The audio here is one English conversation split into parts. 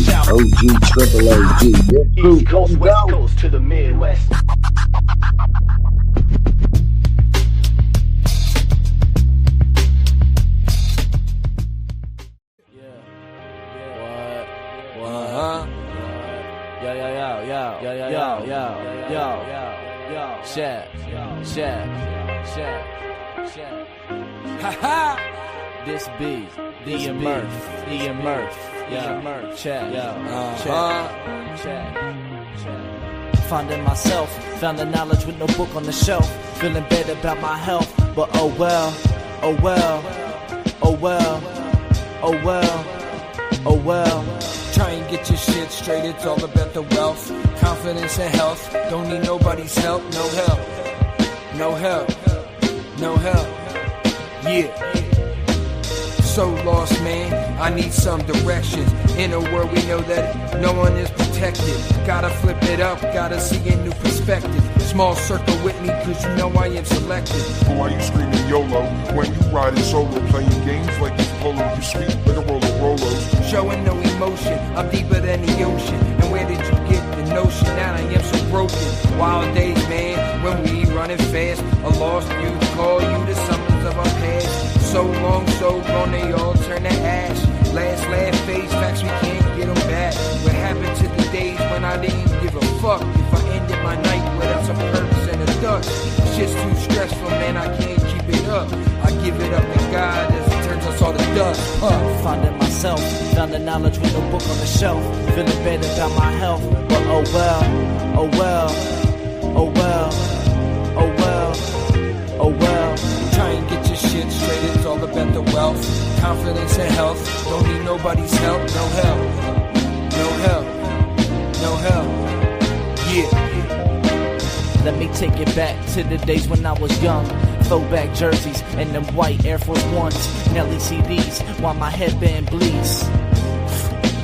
South. OG, triple OG. East Coast, West Coast to the Midwest. This be the Murph, check. Finding myself, found the knowledge with no book on the shelf. Feeling bad about my health, but oh well, oh well, oh well, oh well, oh well. Try and get your shit straight, it's all about the wealth. Confidence and health, don't need nobody's help. No help, no help, no help. Yeah. So lost, man, I need some direction. In a world we know that no one is protected. Gotta flip it up, gotta see a new perspective. Small circle with me, cause you know I am selected. Why you screaming YOLO when you riding solo? Playing games like it's polo, you sweet like a roll of Rolos. Showing no emotion, I'm deeper than the ocean. And where did you get the notion that I am so broken? Wild days, man, when we running fast. A lost youth call you the summons of our past. So long, so gone, they all turn to ash. Last face, facts, we can't get them back. What happened to the days when I didn't give a fuck? If I ended my night without some purpose and a duck. Shit's too stressful, man, I can't keep it up. I give it up to God as it turns us all to dust. Finding myself, found the knowledge with no book on the shelf. Feeling bad about my health, but oh well, oh well, oh well, oh well, oh well. Try and get your shit straight, it's all about the wealth. Confidence and health, don't need nobody's help. No help, no help, no help. Yeah. Let me take it back to the days when I was young. Throwback jerseys and them white Air Force Ones. Nelly CDs while my headband bleeds.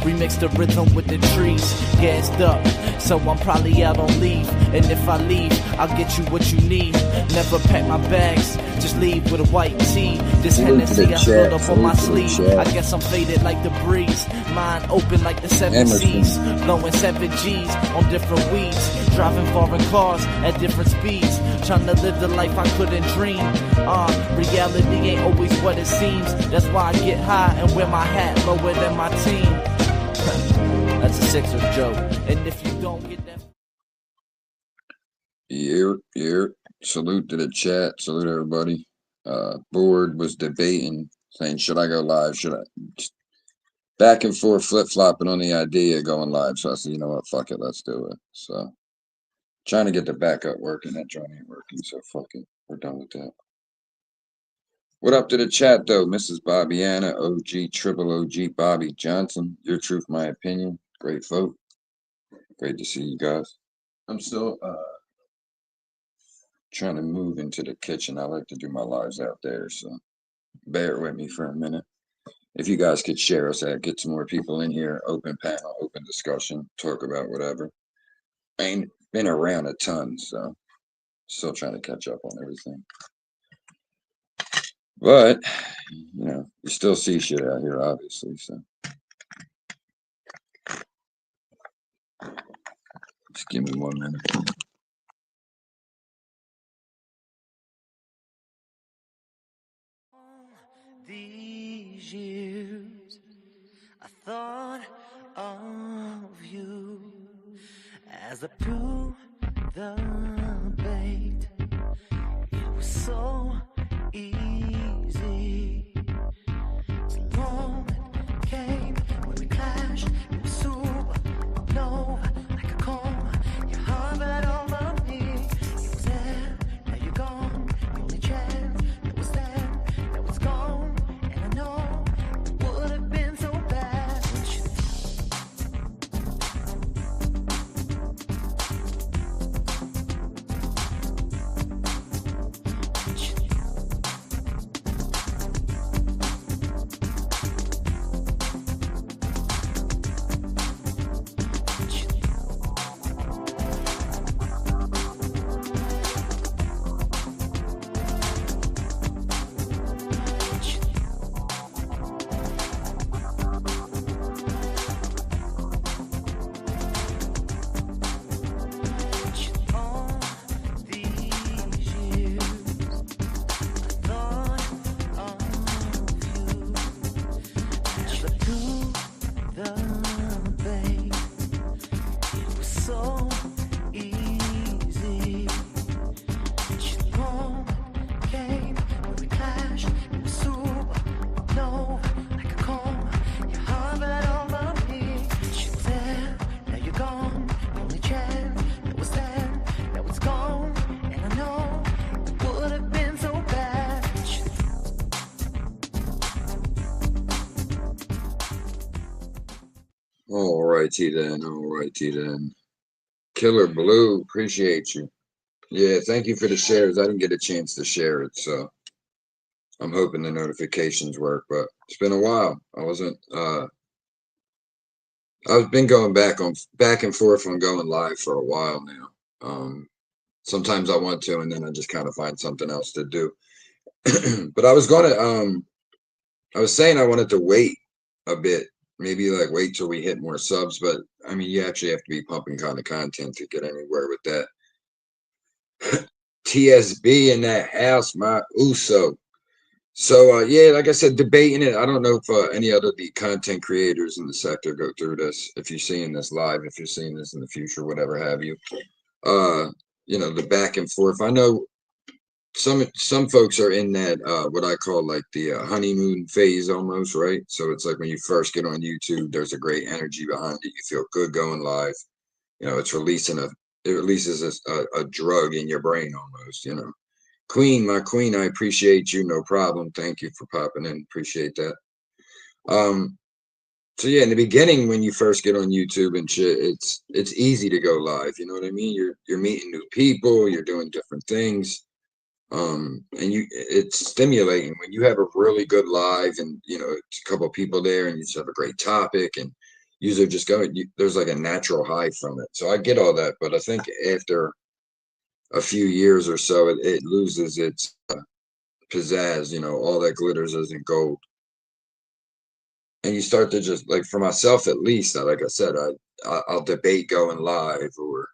Remix the rhythm with the trees, gassed up, so I'm probably out on leave. And if I leave, I'll get you what you need. Never pack my bags, just leave with a white tee. This Hennessy I spilled up on my sleeve. I guess I'm faded like the breeze. Mind open like the 7 seas. Blowing 7 G's on different weeds. Driving foreign cars at different speeds. Trying to live the life I couldn't dream. Reality ain't always what it seems. That's why I get high and wear my hat lower than my team. That's a Sixers joke. And if you don't get that... Yeah. Salute to the chat. Salute everybody. Board was debating, saying, should I go live? Should I? Just back and forth, flip-flopping on the idea of going live. So I said, you know what? Fuck it. Let's do it. So trying to get the backup working. That joint ain't working. So fuck it. We're done with that. What up to the chat, though? Mrs. Bobbiana, OG, triple OG, Bobby Johnson. Your truth, my opinion. Great vote. Great to see you guys. I'm still trying to move into the kitchen. I like to do my lives out there, so bear with me for a minute. If you guys could share us out, get some more people in here, open panel, open discussion, talk about whatever. I ain't been around a ton, so still trying to catch up on everything. But, you know, you still see shit out here, obviously, so. Just give me 1 minute. These years, I thought of you as I blew the bait. It was so easy. It's long it came when we clashed. It was supernova, like a comb. You hovered over me. It was there, now you're gone. The only chance that was there, that was gone. And I know it would have been so bad. Alrighty then. Alrighty then. Killer Blue, appreciate you. Yeah, thank you for the shares. I didn't get a chance to share it, so I'm hoping the notifications work, but it's been a while. I've been going back and forth on going live for a while now. Sometimes I want to, and then I just kind of find something else to do. But I was I was saying I wanted to wait a bit, maybe like wait till we hit more subs, but I mean, you actually have to be pumping kind of content to get anywhere with that. TSB in that house, my Uso. So yeah, like I said, debating it. I don't know if any other the content creators in the sector go through this. If you're seeing this live, if you're seeing this in the future, whatever have you. Uh, the back and forth. I know some folks are in that what I call like the honeymoon phase almost, right? So it's like when you first get on YouTube, there's a great energy behind it. You feel good going live. It's it releases a drug in your brain almost. Queen, my queen, I appreciate you. No problem. Thank you for popping in. Appreciate that. So yeah, in the beginning, when you first get on YouTube and shit, it's easy to go live. You know what I mean? You're meeting new people. You're doing different things. And it's stimulating when you have a really good live and it's a couple of people there and you just have a great topic and usually just there's like a natural high from it. So I get all that, but I think after a few years or so, it loses its pizzazz. All that glitters isn't gold, and you start to just like, for myself at least, like I said, I'll debate going live, or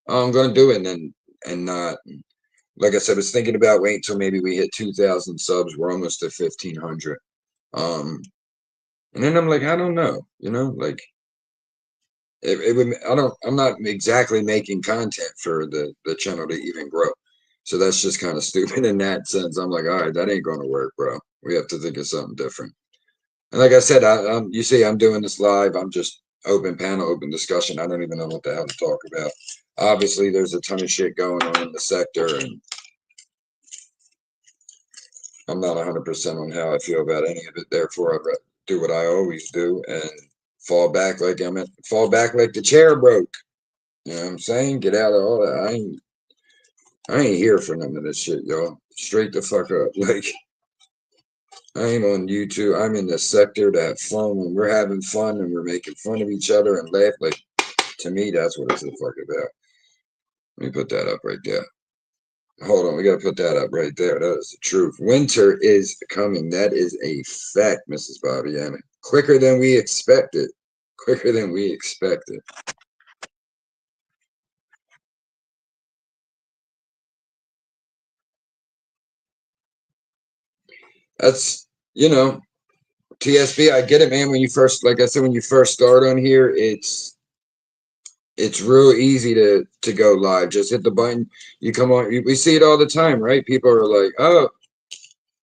oh, I'm going to do it and not. Like I said, I was thinking about waiting until maybe we hit 2,000 subs. We're almost at 1,500. And then I'm like, I don't know, like it would. I'm not exactly making content for the channel to even grow. So that's just kind of stupid in that sense. I'm like, all right, that ain't going to work, bro. We have to think of something different. And like I said, you see, I'm doing this live. I'm just open panel, open discussion. I don't even know what the hell to talk about. Obviously, there's a ton of shit going on in the sector, and I'm not 100% on how I feel about any of it. Therefore, I do what I always do and fall back like the chair broke. You know what I'm saying? Get out of all that. I ain't here for none of this shit, y'all. Straight the fuck up. Like, I ain't on YouTube. I'm in the sector to have fun. When we're having fun and we're making fun of each other and laugh, like, to me, that's what it's the fuck about. Let me put that up right there. Hold on, we gotta put that up right there. That is the truth. Winter is coming. That is a fact, Mrs. Bobbiana. Quicker than we expected. Quicker than we expected. That's TSB. I get it, man. When you first, like I said, when you first start on here, it's real easy to go live. Just hit the button. You come on. We see it all the time, right? People are like, "Oh,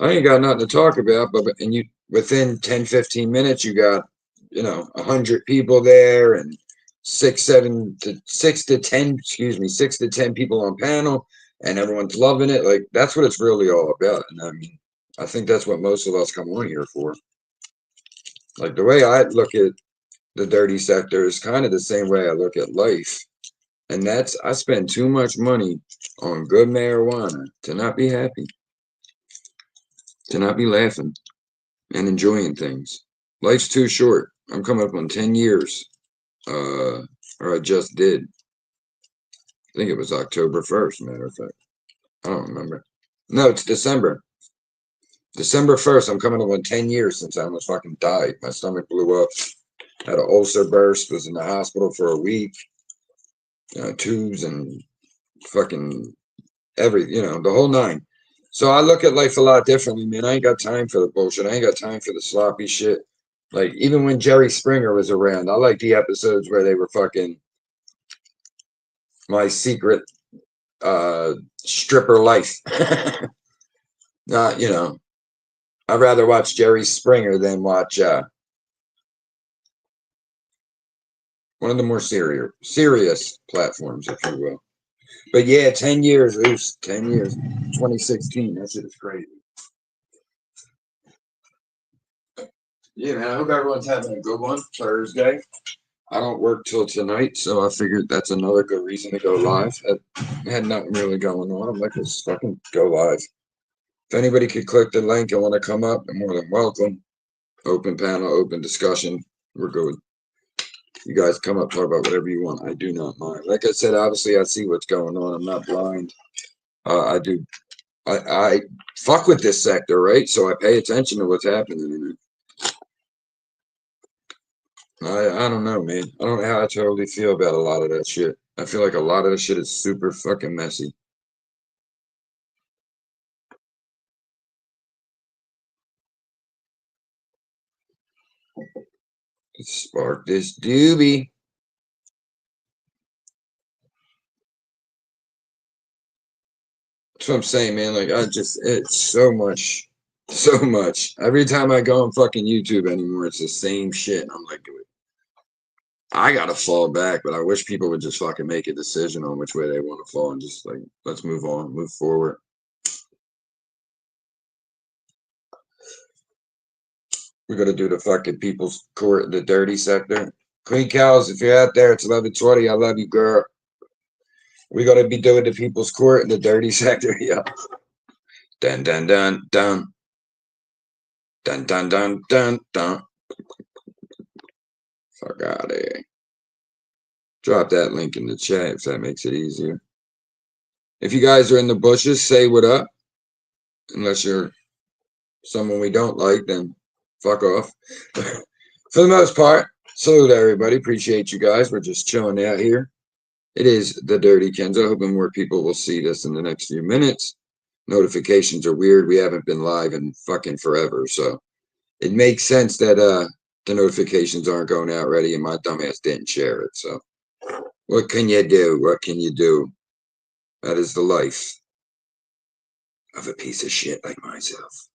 I ain't got nothing to talk about," but you within 10, 15 minutes, you got 100 people there and 6 to 10, excuse me, 6 to 10 people on panel, and everyone's loving it. Like, that's what it's really all about. And I mean, I think that's what most of us come on here for. Like, the way I look at the dirty sector is kind of the same way I look at life. And that's, I spend too much money on good marijuana to not be happy, to not be laughing and enjoying things. Life's too short. I'm coming up on 10 years. Or I just did. I think it was October 1st, matter of fact. I don't remember. No, it's December. December 1st, I'm coming up on 10 years since I almost fucking died. My stomach blew up. Had an ulcer burst. Was in the hospital for a week. Tubes and fucking the whole nine. So I look at life a lot differently, man. I ain't got time for the bullshit. I ain't got time for the sloppy shit. Like, even when Jerry Springer was around, I like the episodes where they were fucking my secret stripper life. Not, I'd rather watch Jerry Springer than watch one of the more serious platforms, if you will. But yeah, 10 years, it was 10 years. 2016, that shit is crazy. Yeah, man, I hope everyone's having a good one Thursday. I don't work till tonight, so I figured that's another good reason to go live. I had nothing really going on. I'm like, let's fucking go live. If anybody could click the link and want to come up, they're more than welcome. Open panel, open discussion. We're good. You guys come up, talk about whatever you want. I do not mind. Like I said, obviously I see what's going on. I'm not blind. I fuck with this sector, right? So I pay attention to what's happening in it. I don't know, man. I don't know how I totally feel about a lot of that shit. I feel like a lot of the shit is super fucking messy. Let's spark this doobie. That's what I'm saying, man. Like, it's so much, so much. Every time I go on fucking YouTube anymore, it's the same shit. I'm like, I gotta fall back, but I wish people would just fucking make a decision on which way they want to fall and just like, let's move on, move forward. We're gonna do the fucking people's court, the dirty sector. Queen Cows, if you're out there, it's 11:20. I love you, girl. We're gonna be doing the people's court in the dirty sector. Yeah. Dun dun dun dun. Dun dun dun dun dun. Fuck out of here. Drop that link in the chat if that makes it easier. If you guys are in the bushes, say what up. Unless you're someone we don't like, then fuck off. For the most part, salute everybody. Appreciate you guys. We're just chilling out here. It is the Dirty Kenzo. Hoping more people will see this in the next few minutes. Notifications are weird. We haven't been live in fucking forever, so it makes sense that the notifications aren't going out ready, and my dumbass didn't share it. So what can you do? What can you do? That is the life of a piece of shit like myself.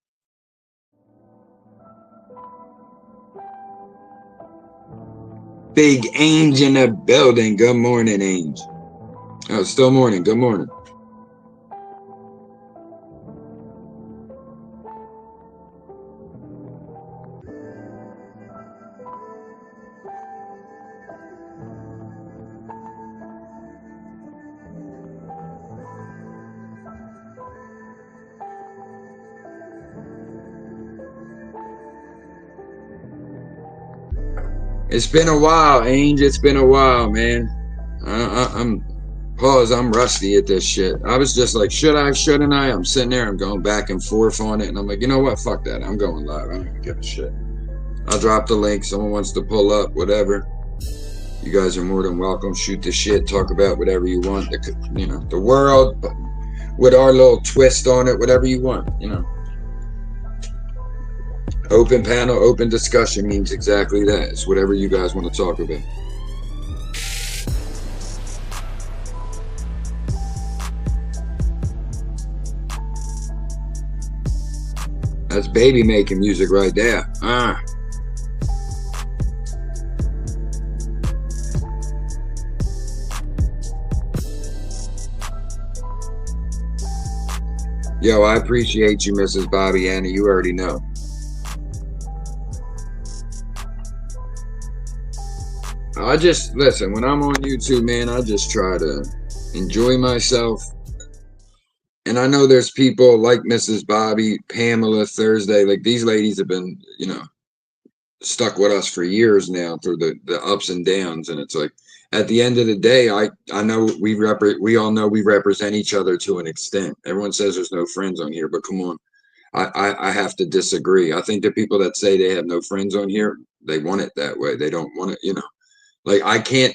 Big Ange in the building. Good morning, Ange. Oh, it's still morning. Good morning. It's been a while, Ange. It's been a while, man. I'm rusty at this shit. I was just like, should I, shouldn't I? I'm sitting there, I'm going back and forth on it, and I'm like, you know what? Fuck that. I'm going live. I don't even give a shit. I'll drop the link. Someone wants to pull up, whatever. You guys are more than welcome. Shoot the shit. Talk about whatever you want. The world with our little twist on it, whatever you want, Open panel, open discussion means exactly that. It's whatever you guys want to talk about. That's baby making music right there. Yo, I appreciate you, Mrs. Bobby Anna. You already know. I just, listen, when I'm on YouTube, man, I just try to enjoy myself. And I know there's people like Mrs. Bobby, Pamela, Thursday, like these ladies have been, stuck with us for years now through the ups and downs. And it's like, at the end of the day, I know we all know we represent each other to an extent. Everyone says there's no friends on here, but come on. I have to disagree. I think the people that say they have no friends on here, they want it that way. They don't want it, like I can't,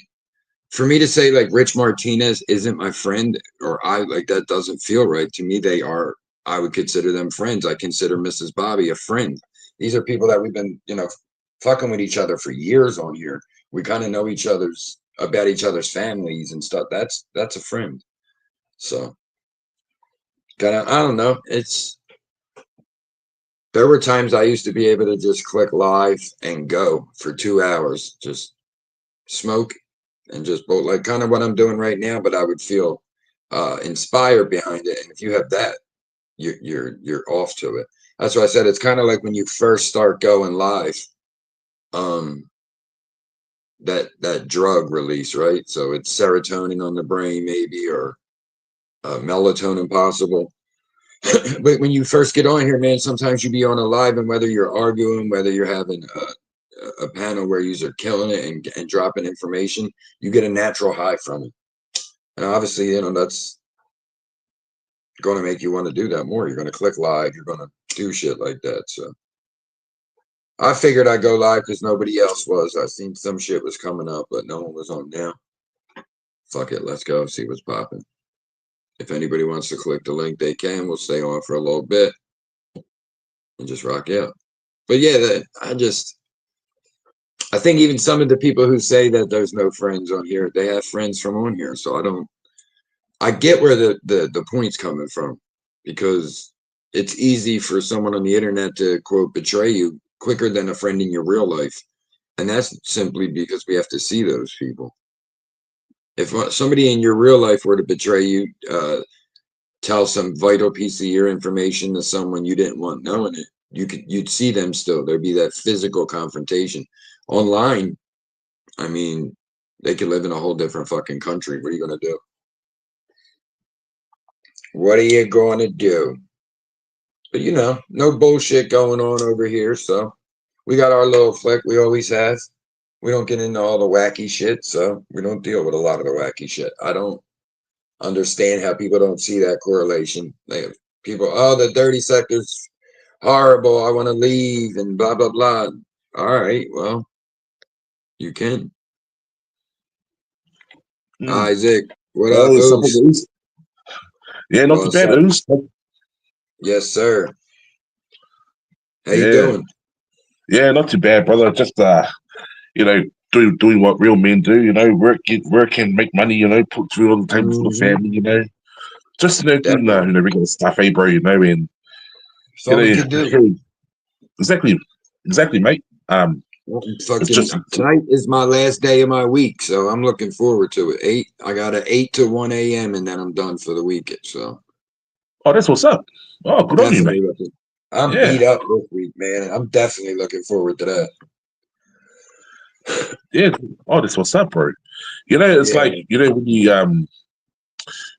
for me to say like Rich Martinez isn't my friend, or that doesn't feel right to me. They are, I would consider them friends. I consider Mrs. Bobby a friend. These are people that we've been, fucking with each other for years on here. We kind of know about each other's families and stuff. That's a friend. So I don't know. There were times I used to be able to just click live and go for 2 hours, just smoke and just bolt, like kind of what I'm doing right now, but I would feel inspired behind it. And if you have that, you're off to it. That's why I said it's kind of like when you first start going live. that drug release, right? So it's serotonin on the brain, maybe, or melatonin possible. But when you first get on here, man, sometimes you be on a live, and whether you're arguing, whether you're having a panel where you're killing it and dropping information, you get a natural high from it. And obviously, that's going to make you want to do that more. You're going to click live. You're going to do shit like that. So I figured I'd go live because nobody else was. I seen some shit was coming up, but no one was on now. Fuck it. Let's go see what's popping. If anybody wants to click the link, they can. We'll stay on for a little bit and just rock out. But yeah, I think even some of the people who say that there's no friends on here, they have friends from on here. So I get where the point's coming from, because it's easy for someone on the internet to, quote, betray you quicker than a friend in your real life. And that's simply because we have to see those people. If somebody in your real life were to betray you, tell some vital piece of your information to someone you didn't want knowing it, you'd see them still. There'd be that physical confrontation. Online, I mean, they could live in a whole different fucking country. What are you gonna do? What are you gonna do? But no bullshit going on over here. So we got our little flick we always have. We don't get into all the wacky shit, so we don't deal with a lot of the wacky shit. I don't understand how people don't see that correlation. People, oh, the dirty sector's horrible. I want to leave and blah, blah, blah. All right, well, you can. Isaac, what up, Hey, something Oops? loose. Yeah, not too What's bad. up? Loose. Yes, sir. How you Yeah, doing? yeah, not too bad, brother. Just doing what real men do. Work and make money. Put food on the table for the Mm-hmm. family. Just doing Definitely. regular stuff, bro. And That's all we could do. exactly, mate. It's Fucking just tonight is my last day of my week, so I'm looking forward to it. I got a 8 to 1 a.m. and then I'm done for the weekend. So oh, that's what's up. Oh, good on you, definitely mate. looking. I'm Yeah, beat up this week, man. And I'm definitely looking forward to that. yeah. Oh, that's what's up, bro. It's Yeah. like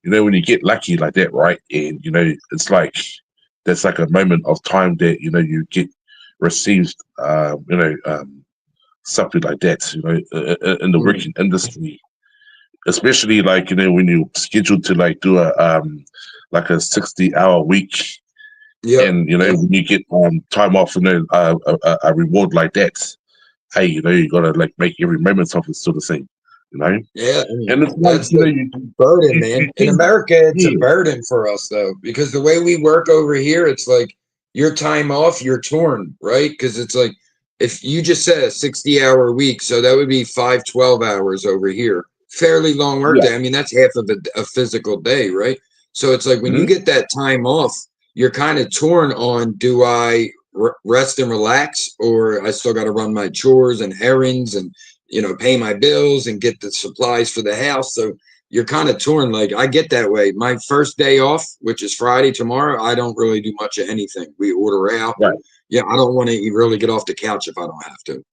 when you get lucky like that, right? And it's like there's like a moment of time that you get received, something like that, in the Mm. working industry, especially like when you're scheduled to like do like a 60-hour week, Yep. and Yep. when you get time off, a reward like that, hey, you gotta like make every moment of it sort of thing, Yeah. I mean, and it's like that's the burden, man. you In think, America, it's a yeah, burden for us, though, because the way we work over here, it's like your time off, you're torn, right? Because it's like if you just said a 60-hour week, so that would be 5 12 hours over here. Fairly long work yeah, day. I mean, that's half of a physical day, right? So it's like when you mhm, get that time off, you're kind of torn on, do I rest and relax, or I still got to run my chores and errands and pay my bills and get the supplies for the house. So you're kind of torn. Like I get that way. My first day off, which is Friday tomorrow, I don't really do much of anything. We order out. right, Yeah, I don't want to really get off the couch if I don't have to.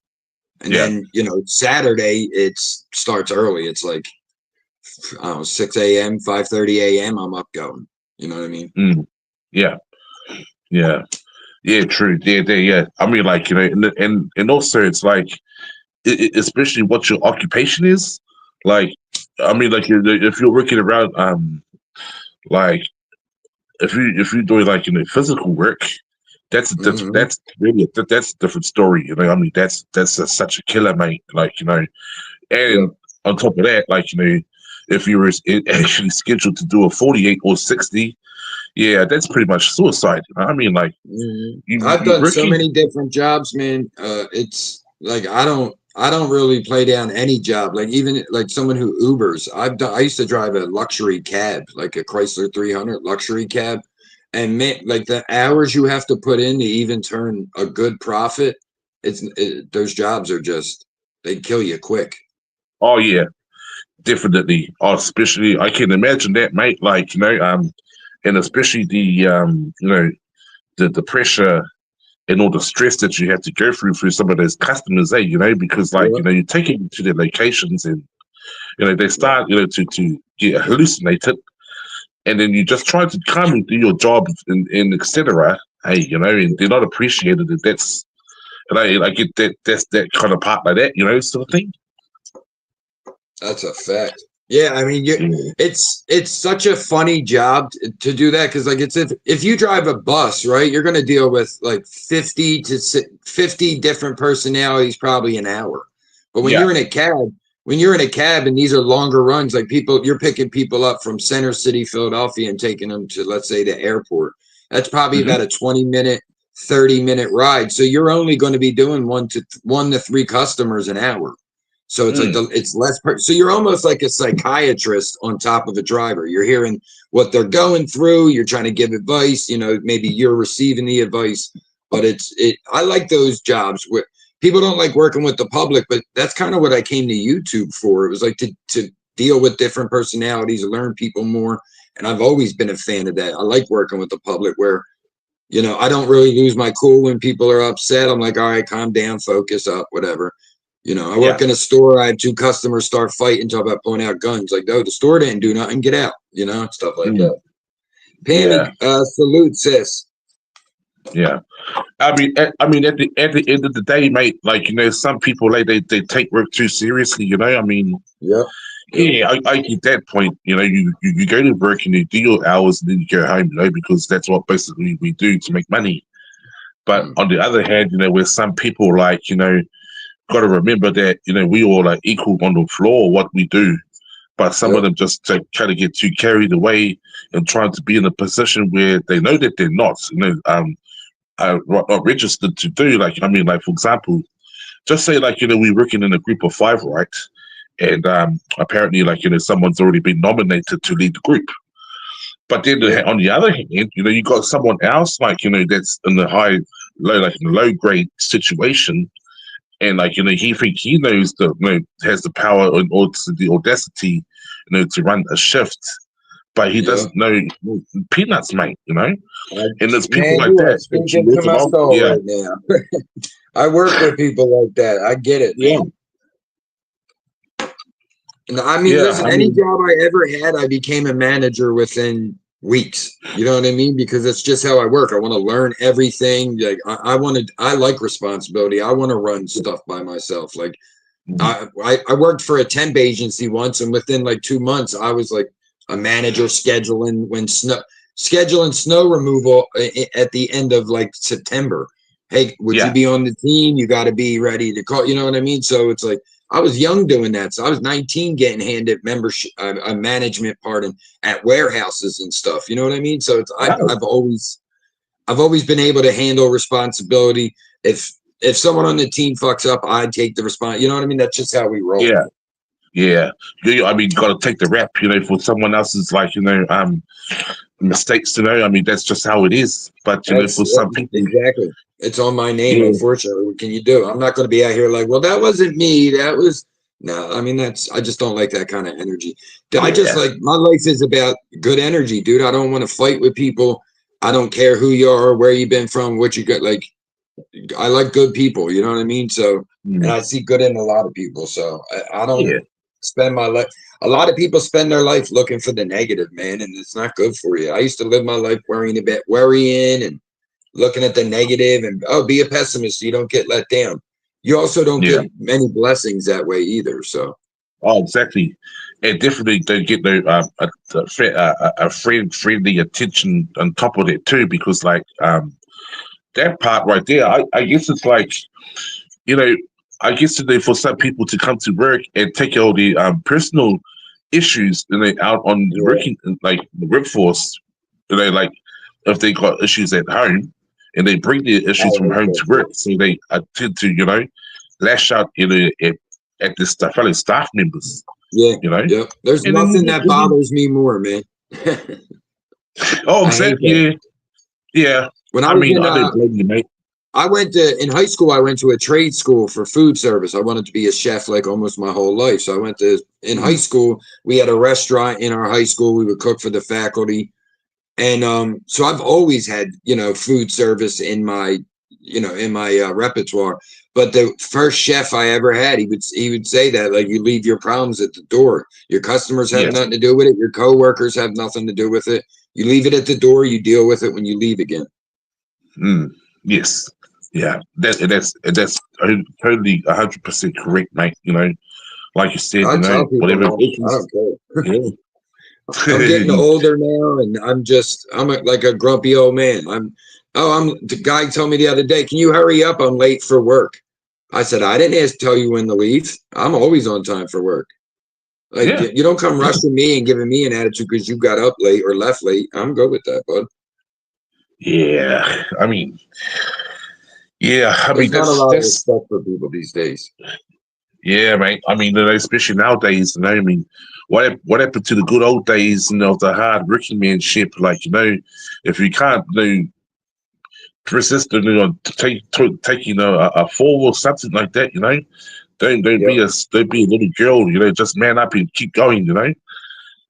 And yeah, then, Saturday it starts early. It's like I don't know, 6 a.m., 5:30 a.m. I'm up going. You know what I mean? mm, yeah, yeah. Yeah, true. Yeah. I mean, like and also it's like, especially what your occupation is. Like, I mean, like if you're working around, like if you're doing like physical work, that's a Mm-hmm. that's really that's a different story. I mean, that's such a killer, mate. Like Yep. and on top of that, like if you were actually scheduled to do a 48 or 60, yeah, that's pretty much suicide. I mean, like I've you done so working. many different jobs, man. It's like I don't really play down any job. Like even like someone who Ubers. I used to drive a luxury cab, like a Chrysler 300 luxury cab, and man, like the hours you have to put in to even turn a good profit. Those jobs are just they kill you quick. Oh yeah, definitely. Oh, especially I can imagine that, mate. Like and especially the the pressure and all the stress that you have to go through some of those customers, you know, because like, Yeah. you know, you take it to their locations and, you know, they start, you know, to get hallucinated, and then you just try to come and do your job and etc. Hey, you know, and they're not appreciated. And that's, and I get that's that kind of part like that, you know, sort of thing. That's a fact. Yeah, I mean, Yeah. it's such a funny job to do that because, like, it's if you drive a bus, right, you're going to deal with like 50 different personalities probably an hour. But when Yeah. you're in a cab, and these are longer runs, like you're picking people up from Center City, Philadelphia, and taking them to, let's say, the airport. That's probably Mhm. about a 20-minute, 30-minute ride. So you're only going to be doing one to three customers an hour. So it's like it's less. So you're almost like a psychiatrist on top of a driver. You're hearing what they're going through. You're trying to give advice. You know, maybe you're receiving the advice. But I like those jobs where people don't like working with the public. But that's kind of what I came to YouTube for. It was like to deal with different personalities, learn people more. And I've always been a fan of that. I like working with the public where, you know, I don't really lose my cool when people are upset. I'm like, all right, calm down, focus up, whatever. You know, I work in a store. I had two customers start fighting, talk about pulling out guns. Like, no, the store didn't do nothing. Get out. You know, stuff like that. Pammy, salute, sis. Yeah. I mean, at the end of the day, mate. Like, you know, some people like they take work too seriously. You know, I mean, Yeah. I get that point. You know, you go to work and you do your hours and then you go home. You know, because that's what basically we do to make money. But on the other hand, you know, where some people like, you know, got to remember that, you know, we all are equal on the floor, what we do. But some of them just try to get too carried away and trying to be in a position where they know that they're not, you know, not registered to do. Like, I mean, like, for example, just say, like, you know, we're working in a group of 5, right? And apparently, like, you know, someone's already been nominated to lead the group. But then on the other hand, you know, you got someone else, like, you know, that's in the like in the low grade situation. And like, you know, he think he knows has the power and also the audacity, you know, to run a shift, but he doesn't know peanuts, mate. You know, and there's people Man, like you are that you speaking to work my along. soul Yeah, right now. I work with people like that. I get it, yeah, man. And I mean, yeah. listen, I any mean, job I ever had, I became a manager within weeks. You know what I mean? Because that's just how I work. I want to learn everything. Like I like responsibility. I want to run stuff by myself. Like I worked for a temp agency once, and within like 2 months, I was like a manager scheduling snow removal at the end of like September. Hey, would you yeah, be on the team? You got to be ready to call. You know what I mean? So it's like I was young doing that. So I was 19 getting handed membership, a management part at warehouses and stuff. You know what I mean? So I've always been able to handle responsibility. If someone on the team fucks up, I take the response. You know what I mean? That's just how we roll. yeah, yeah. I mean, you got to take the rap, you know, for someone else's, like, you know, mistakes. You know, I mean, that's just how it is. But you know, That's for some people, exactly. It's on my name, yeah, unfortunately. What can you do? I'm not going to be out here like, well, that wasn't me. That was no. I mean, I just don't like that kind of energy. I just yeah, like my life is about good energy, dude. I don't want to fight with people. I don't care who you are, where you've been from, what you got. Like, I like good people. You know what I mean? So, and I see good in a lot of people. So I don't yeah, spend my life. A lot of people spend their life looking for the negative, man, and it's not good for you. I used to live my life worrying and looking at the negative and be a pessimist so you don't get let down. You also don't yeah. get many blessings that way either. So Oh, exactly. And definitely don't get no a friendly attention on top of it too, because like that part right there, I guess it's like, you know, I guess today for some people to come to work and take all the personal issues, you know, out on the working, like the workforce, you know, like if they got issues at home and they bring their issues from home to work, so they tend to, you know, lash out, you know, at the fellow staff members, you know, there's and then nothing that bothers me more, man. oh, I hate exactly, that. yeah. When I I was mean, I don't blame you, mate. in high school, I went to a trade school for food service. I wanted to be a chef like almost my whole life. So I went in high school, we had a restaurant in our high school. We would cook for the faculty. And so I've always had, you know, food service in my in my repertoire. But the first chef I ever had, he would say that, like, you leave your problems at the door. Your customers have Yes. nothing to do with it. Your coworkers have nothing to do with it. You leave it at the door. You deal with it when you leave again. Yes. Yeah. That's totally 100% correct, mate. Like you said, I tell people, whatever man, I issues. don't care. Yeah. I'm getting older now, and like a grumpy old man. The guy told me the other day, can you hurry up? I'm late for work. I said, I didn't tell you when to leave. I'm always on time for work. Like, Yeah. you don't come rushing me and giving me an attitude because you got up late or left late. I'm good with that, bud. Yeah. There's not a that's lot of that's respect for people these days. yeah, mate. Especially nowadays, what happened to the good old days, of the hard working manship? Like, if you can't, persist, take a fall or something like that, don't Yep. don't be a little girl, just man up and keep going,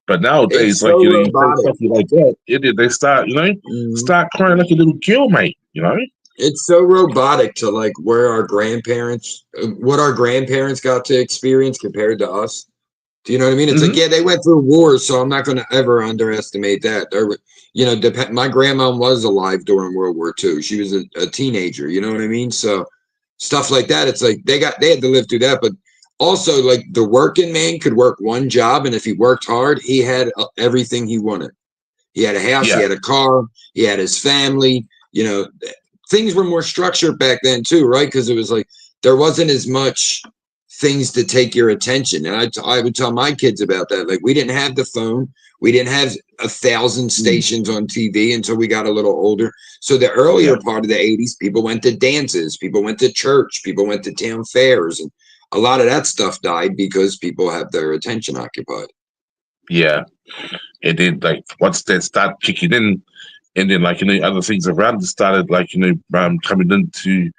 But nowadays, It's like, so you say robotic. something like that, they start, Mhm. start crying like a little girl, mate. It's so robotic to like what our grandparents got to experience compared to us. Do you know what I mean? It's like, Hmm. yeah, they went through wars, so I'm not going to ever underestimate that. My grandma was alive during World War II. She was a teenager. You know what I mean? So stuff like that. It's like they had to live through that, but also like the working man could work one job, and if he worked hard, he had everything he wanted. He had a house, he Yeah, had a car, he had his family. Things were more structured back then too, right? Because it was like there wasn't as much things to take your attention. And I would tell my kids about that. Like, we didn't have the phone, we didn't have 1,000 mm, stations on TV until we got a little older. So the yeah, earlier part of the 80s, people went to dances, people went to church, people went to town fairs, and a lot of that stuff died because people have their attention occupied. yeah. And then, like, once that started kicking in, and then, like, other things around it started, like, coming into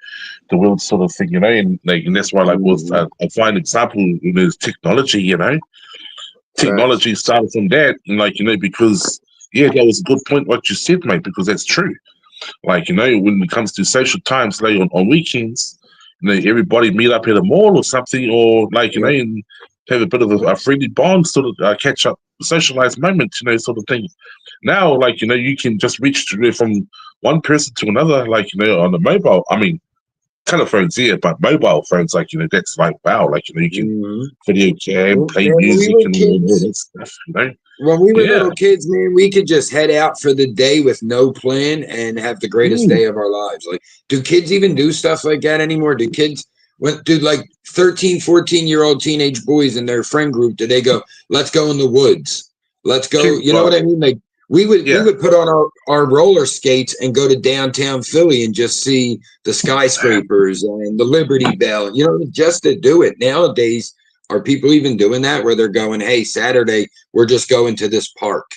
the world, sort of thing, and like, and that's why, like, was Mhm. a fine example, is technology. Facts. Technology started from that, and, like, because, yeah, that was a good point what you said, mate, because that's true. Like, when it comes to social times, like on weekends, everybody meet up at a mall or something, or, like, Yep. and have a bit of a friendly bond, sort of catch up, socialized moment, sort of thing. Now, like, you can just reach from one person to another, like, on the mobile. I mean, telephones, yeah, but mobile phones, like, that's like, wow, like, you can Mhm. video jam, Well, play man, when we music, were and all kids, that stuff. when we were Yeah. little kids, man, we could just head out for the day with no plan and have the greatest Mm, day of our lives. Like, do kids even do stuff like that anymore? Do kids, like 13, 14-year-old teenage boys in their friend group, do they go, let's go in the woods? Let's go. kid, You know what I mean? Like, we yeah, would put on our roller skates and go to downtown Philly and just see the skyscrapers and the Liberty Bell, just to do it. Nowadays, are people even doing that where they're going, hey, Saturday, we're just going to this park?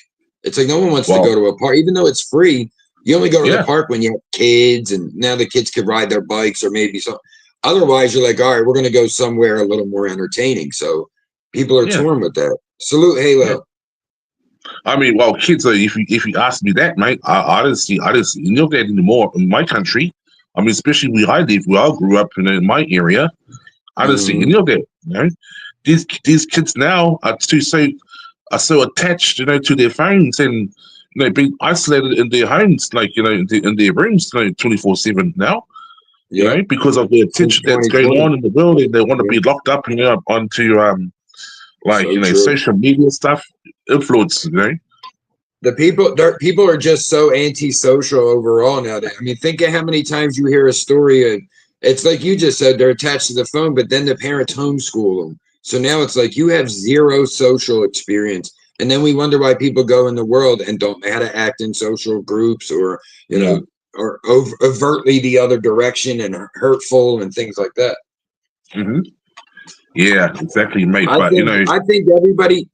It's like no one wants to well, go to a park, even though it's free. You only go to the yeah, park when you have kids, and now the kids can ride their bikes or maybe some. Otherwise, you're like, all right, we're going to go somewhere a little more entertaining. So people are yeah, torn with that. Salute yeah. Halo. I mean, well, kids, if you ask me that, mate, I didn't see any of that anymore in my country. I mean, especially where I grew up in my area, I didn't see Mm-hmm. any of that. These kids now are so attached, to their phones, and being isolated in their homes, like, in their rooms, 24/7 now. Yep. Because of the Since attention that's going 2020. on in the world, and they want to Yep. be locked up, onto like, So true. social media stuff, influence. People are just so antisocial overall nowadays. I mean, think of how many times you hear a story of, it's like you just said, they're attached to the phone, but then the parents homeschool them. So now it's like you have zero social experience. And then we wonder why people go in the world and don't know how to act in social groups, or, Yeah. or overtly the other direction and hurtful and things like that. Hmm. Yeah, exactly, mate. I But, think I think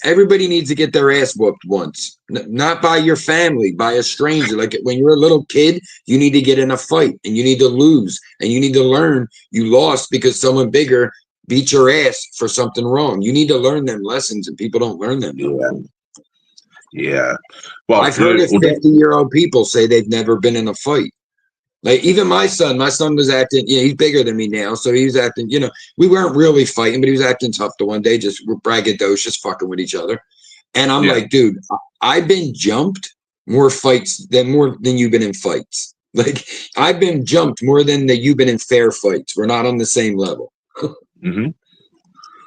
everybody needs to get their ass whooped once, not by your family, by a stranger. Like when you're a little kid, you need to get in a fight and you need to lose and you need to learn you lost because someone bigger beat your ass for something wrong. You need to learn them lessons, and people don't learn them no yeah, more. yeah. Well, I've heard of well, 50-year-old people say they've never been in a fight. Like even my son was acting, he's bigger than me now. So he was acting, we weren't really fighting, but he was acting tough the one day, just braggadocious, fucking with each other. And I'm Yeah. like, dude, I've been jumped more than you've been in fights. Like I've been jumped more than that you've been in fair fights. We're not on the same level. Mm-hmm.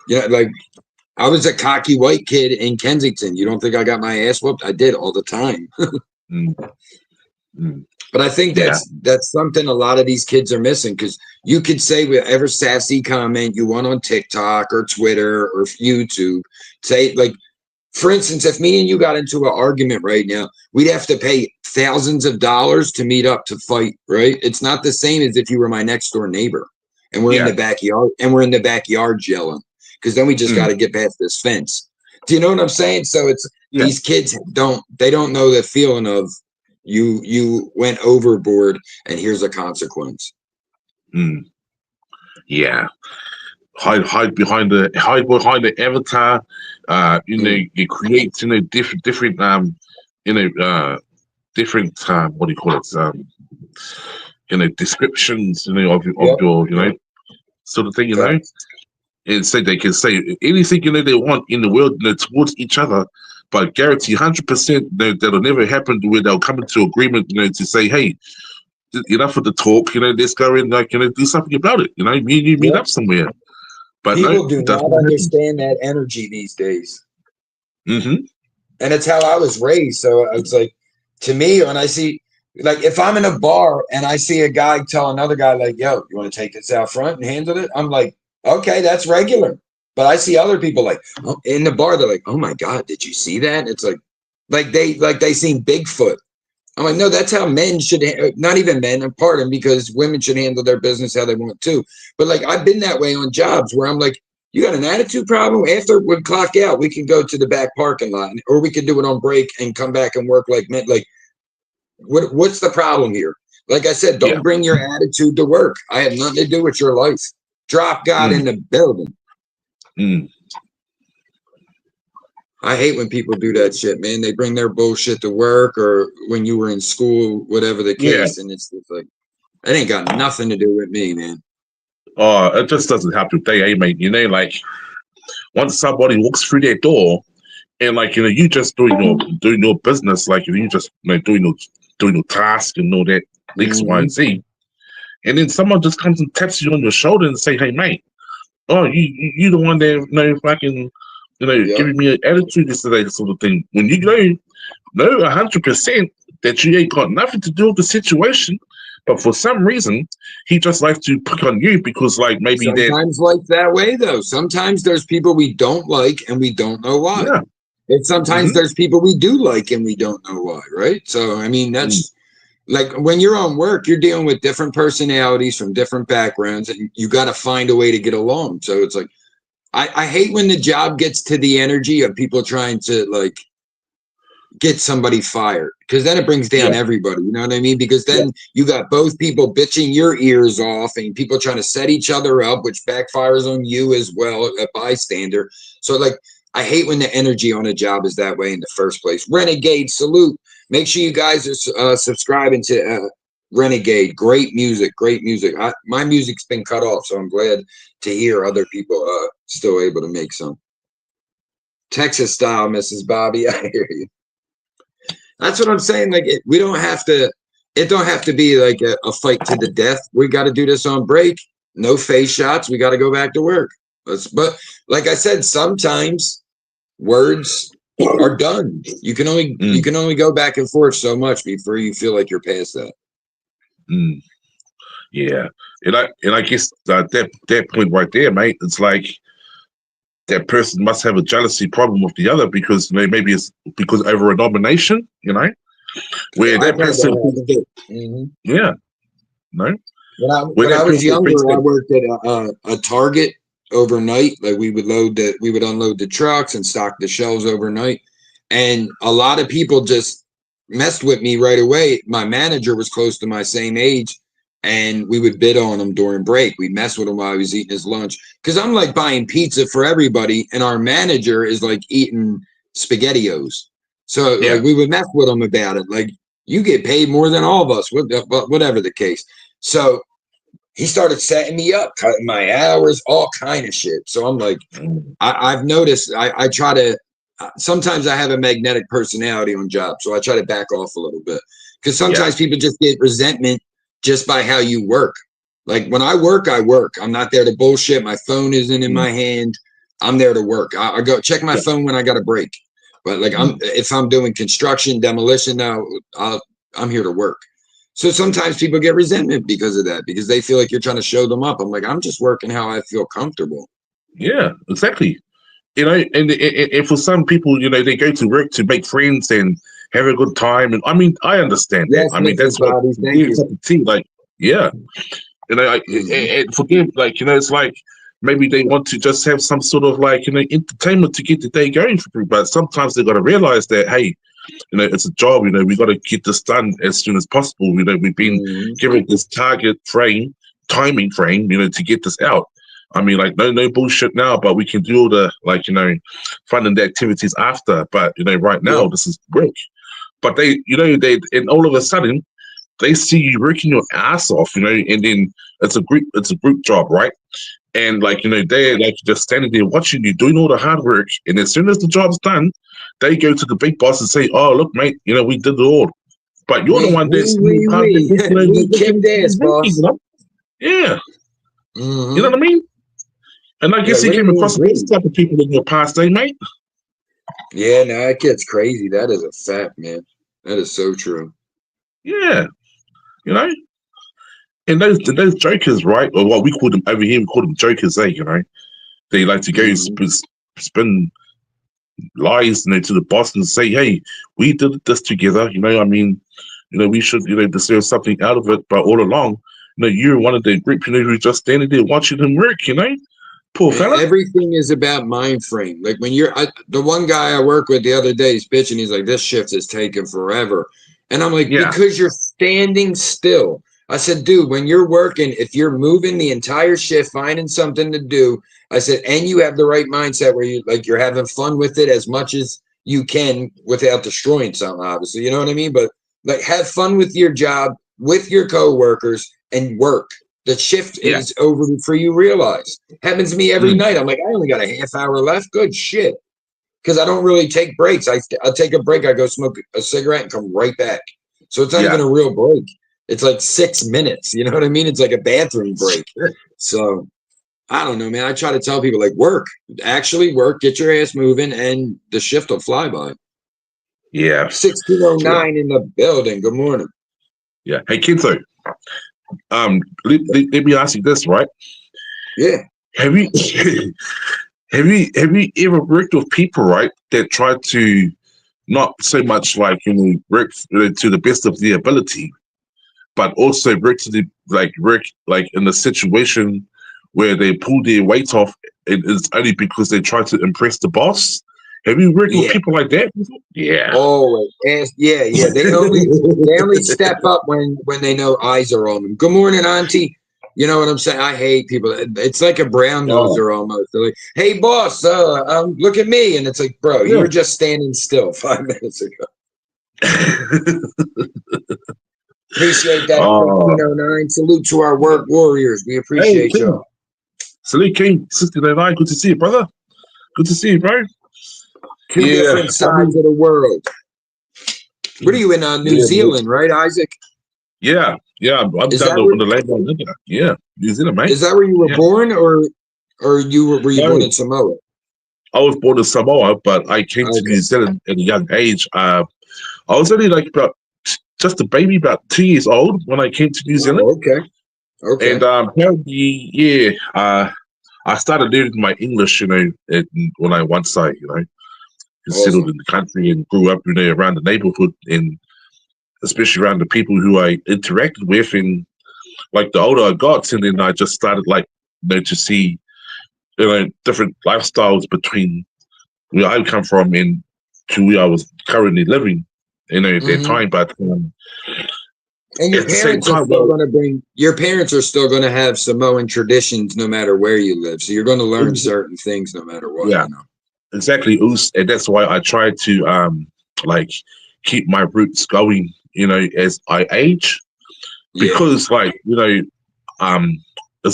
Yeah, like I was a cocky white kid in Kensington. You don't think I got my ass whooped? I did all the time. Mm-hmm. But I think that's something a lot of these kids are missing, because you could say whatever sassy comment you want on TikTok or Twitter or YouTube. Say, like, for instance, if me and you got into an argument right now, we'd have to pay thousands of dollars to meet up to fight, right? It's not the same as if you were my next door neighbor and we're in the backyard yelling, because then we just got to get past this fence. Do you know what I'm saying? So these kids don't know the feeling of you went overboard and here's a consequence. Yeah. Hide behind the avatar. You create different different what do you call it, descriptions of your sort of thing, and say they can say anything they want in the world towards each other, but guarantee 100% that'll never happen where they'll come into agreement to say, hey, enough of the talk, let's go and do something about it, me and you meet up somewhere. But people do not understand that energy these days. Mm-hmm. And it's how I was raised. So it's like, to me, when I see, like, if I'm in a bar and I see a guy tell another guy, like, yo, you want to take this out front and handle it? I'm like, okay, that's regular. But I see other people like in the bar, they're like, oh my God, did you see that? It's like they seen Bigfoot. I'm like, no, that's how men should, not even men, pardon, because women should handle their business how they want to. But like, I've been that way on jobs where I'm like, you got an attitude problem? After we clock out, we can go to the back parking lot, or we can do it on break and come back and work like men. Like, what's the problem here? Like I said, don't bring your attitude to work. I have nothing to do with your life. Drop God in the building. I hate when people do that shit, man. They bring their bullshit to work, or when you were in school, whatever the case, and it's just like, it ain't got nothing to do with me, man. It just doesn't happen today, mate. Like, once somebody walks through their door and you just doing your business, like you just doing your task and all that X, Y, and Z, and then someone just comes and taps you on your shoulder and say, hey, mate, oh, you the one that fucking giving me an attitude yesterday, sort of thing. When you know 100% that you ain't got nothing to do with the situation, but for some reason he just likes to pick on you because maybe sometimes like that way though. Sometimes there's people we don't like and we don't know why. Yeah. And sometimes there's people we do like and we don't know why, right? So I mean, that's like when you're on work, you're dealing with different personalities from different backgrounds, and you got to find a way to get along. So it's like, I hate when the job gets to the energy of people trying to get somebody fired, because then it brings down everybody. You know what I mean? Because then you got both people bitching your ears off and people trying to set each other up, which backfires on you as well, a bystander. So I hate when the energy on a job is that way in the first place. Renegade, salute. Make sure you guys are subscribing to Renegade. Great music, great music. My music's been cut off, so I'm glad to hear other people still able to make some. Texas style, Mrs. Bobby. I hear you. That's what I'm saying. Like, we don't have to. It don't have to be like a fight to the death. We got to do this on break. No face shots. We got to go back to work. But like I said, sometimes words are done. You can only go back and forth so much before you feel like you're past that. Yeah, and I guess that point right there, mate. It's like that person must have a jealousy problem with the other, because maybe it's because over a nomination, where that person. Yeah, no. When I was younger, I worked at a Target overnight. Like, we would unload the trucks and stock the shelves overnight, and a lot of people just messed with me right away. My manager was close to my same age, and we would bid on him during break. We'd mess with him while he was eating his lunch, because I'm like buying pizza for everybody, and our manager is like eating SpaghettiOs. So we would mess with him about it. Like, You get paid more than all of us, whatever the case. So he started setting me up, cutting my hours, all kind of shit. So I'm like, I've noticed I try to, sometimes I have a magnetic personality on jobs. So I try to back off a little bit because sometimes people just get resentment just by how you work. Like when I work, I work. I'm not there to bullshit. My phone isn't in my hand. I'm there to work. I go check my phone when I got a break. But like if I'm doing construction, demolition now, I'm here to work. So sometimes people get resentment because of that, because they feel like you're trying to show them up. I'm like, I'm just working how I feel comfortable. Yeah, exactly. You know, and for some people, you know, they go to work to make friends and have a good time. And I mean, I understand that. Yes, I mean, Mrs. that's what Bobby, thank you. cup of tea. Like, yeah, you know, and for them, like, you know, it's like maybe they want to just have some sort of like, you know, entertainment to get the day going for people. But sometimes they got to realize that, hey, you know, it's a job. You know, we got to get this done as soon as possible. You know, we've been given this timing frame, you know, to get this out. I mean, like, no bullshit now, but we can do all the, like, you know, fun and the activities after. But, you know, right now, this is work. But they, you know, and all of a sudden, they see you working your ass off, you know, and then it's a group job, right? And like, you know, they're like just standing there watching you doing all the hard work. And as soon as the job's done, they go to the big boss and say, "Oh, look, mate, you know, we did it all." But you're the one that's we kicked ass, boss. You know? Yeah. You know what I mean? And I guess you came across those type of people in your past, eh, mate? Yeah, no, it gets crazy. That is a fact, man. That is so true. Yeah. You know? And those jokers, right? Or what we call them over here, we call them jokers, eh, you know? They like to go spin lies, you know, to the boss and say, "Hey, we did this together." You know, I mean, you know, we should, you know, deserve something out of it. But all along, you know, you're one of the group, you know, who's just standing there watching them work. You know, poor fella. Everything is about mind frame. Like when the one guy I work with the other day, he's bitching. He's like, "This shift is taking forever," and I'm like, "Because you're standing still." I said, "Dude, when you're working, if you're moving the entire shift, finding something to do," I said, "and you have the right mindset where you're having fun with it as much as you can without destroying something, obviously, you know what I mean? But like, have fun with your job, with your coworkers, and work. The shift is over before you realize. Happens to me every night. I'm like, I only got a half hour left. Good shit." Because I don't really take breaks. I'll take a break. I go smoke a cigarette and come right back. So it's not even a real break. It's like 6 minutes. You know what I mean? It's like a bathroom break. So I don't know, man. I try to tell people like actually work, get your ass moving, and the shift will fly by. Yeah. 1609 in the building. Good morning. Yeah. Hey, Kinzo. Let me ask you this, right? Yeah. Have you have you ever worked with people, right, that try to not so much like, you know, work to the best of their ability, but also work in a situation where they pull their weight off, and it's only because they try to impress the boss? Have you worked with people like that? Yeah. Always. Yeah. They only step up when they know eyes are on them. Good morning, Auntie. You know what I'm saying? I hate people. It's like a brown noser almost. They're like, "Hey, boss, look at me," and it's like, bro, you were just standing still 5 minutes ago. Appreciate that. 1609. Salute to our work warriors. We appreciate y'all. Salute, King. 1609. Good to see you, brother. Good to see you, bro. Two different sides of the world. What are you in New Zealand, right, Isaac? Yeah. I'm down on the land. Yeah, New Zealand, mate. Is that where you were born, or were you born in Samoa? I was born in Samoa, but I came to New Zealand at a young age. I was only like just a baby, about 2 years old when I came to New Zealand. Okay. And apparently, I started learning my English, you know, when I once I, you know, settled in the country and grew up, you know, around the neighborhood, and especially around the people who I interacted with. And like the older I got, and then I just started like, you know, to see, you know, different lifestyles between where I come from and to where I was currently living, you know, at that time. But and your parents are still going to bring. Your parents are still going to have Samoan traditions no matter where you live. So you're going to learn certain things no matter what. Yeah, you know? Exactly. And that's why I try to like keep my roots going as I age, because it's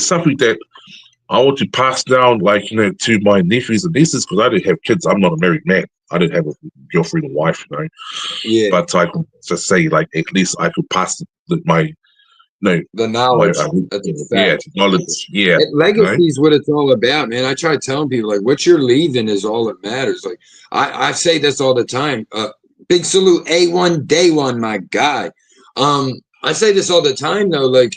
something that I want to pass down, to my nephews and nieces, because I didn't have kids. I'm not a married man. I didn't have a girlfriend and wife, Yeah. But I can just say, at least I could pass my the knowledge. That's a fact. knowledge. Yeah. Legacy is what it's all about, man. I try telling people, what you're leaving is all that matters. Like, I say this all the time. Big salute, A1 Day One, my guy. I say this all the time, though. Like,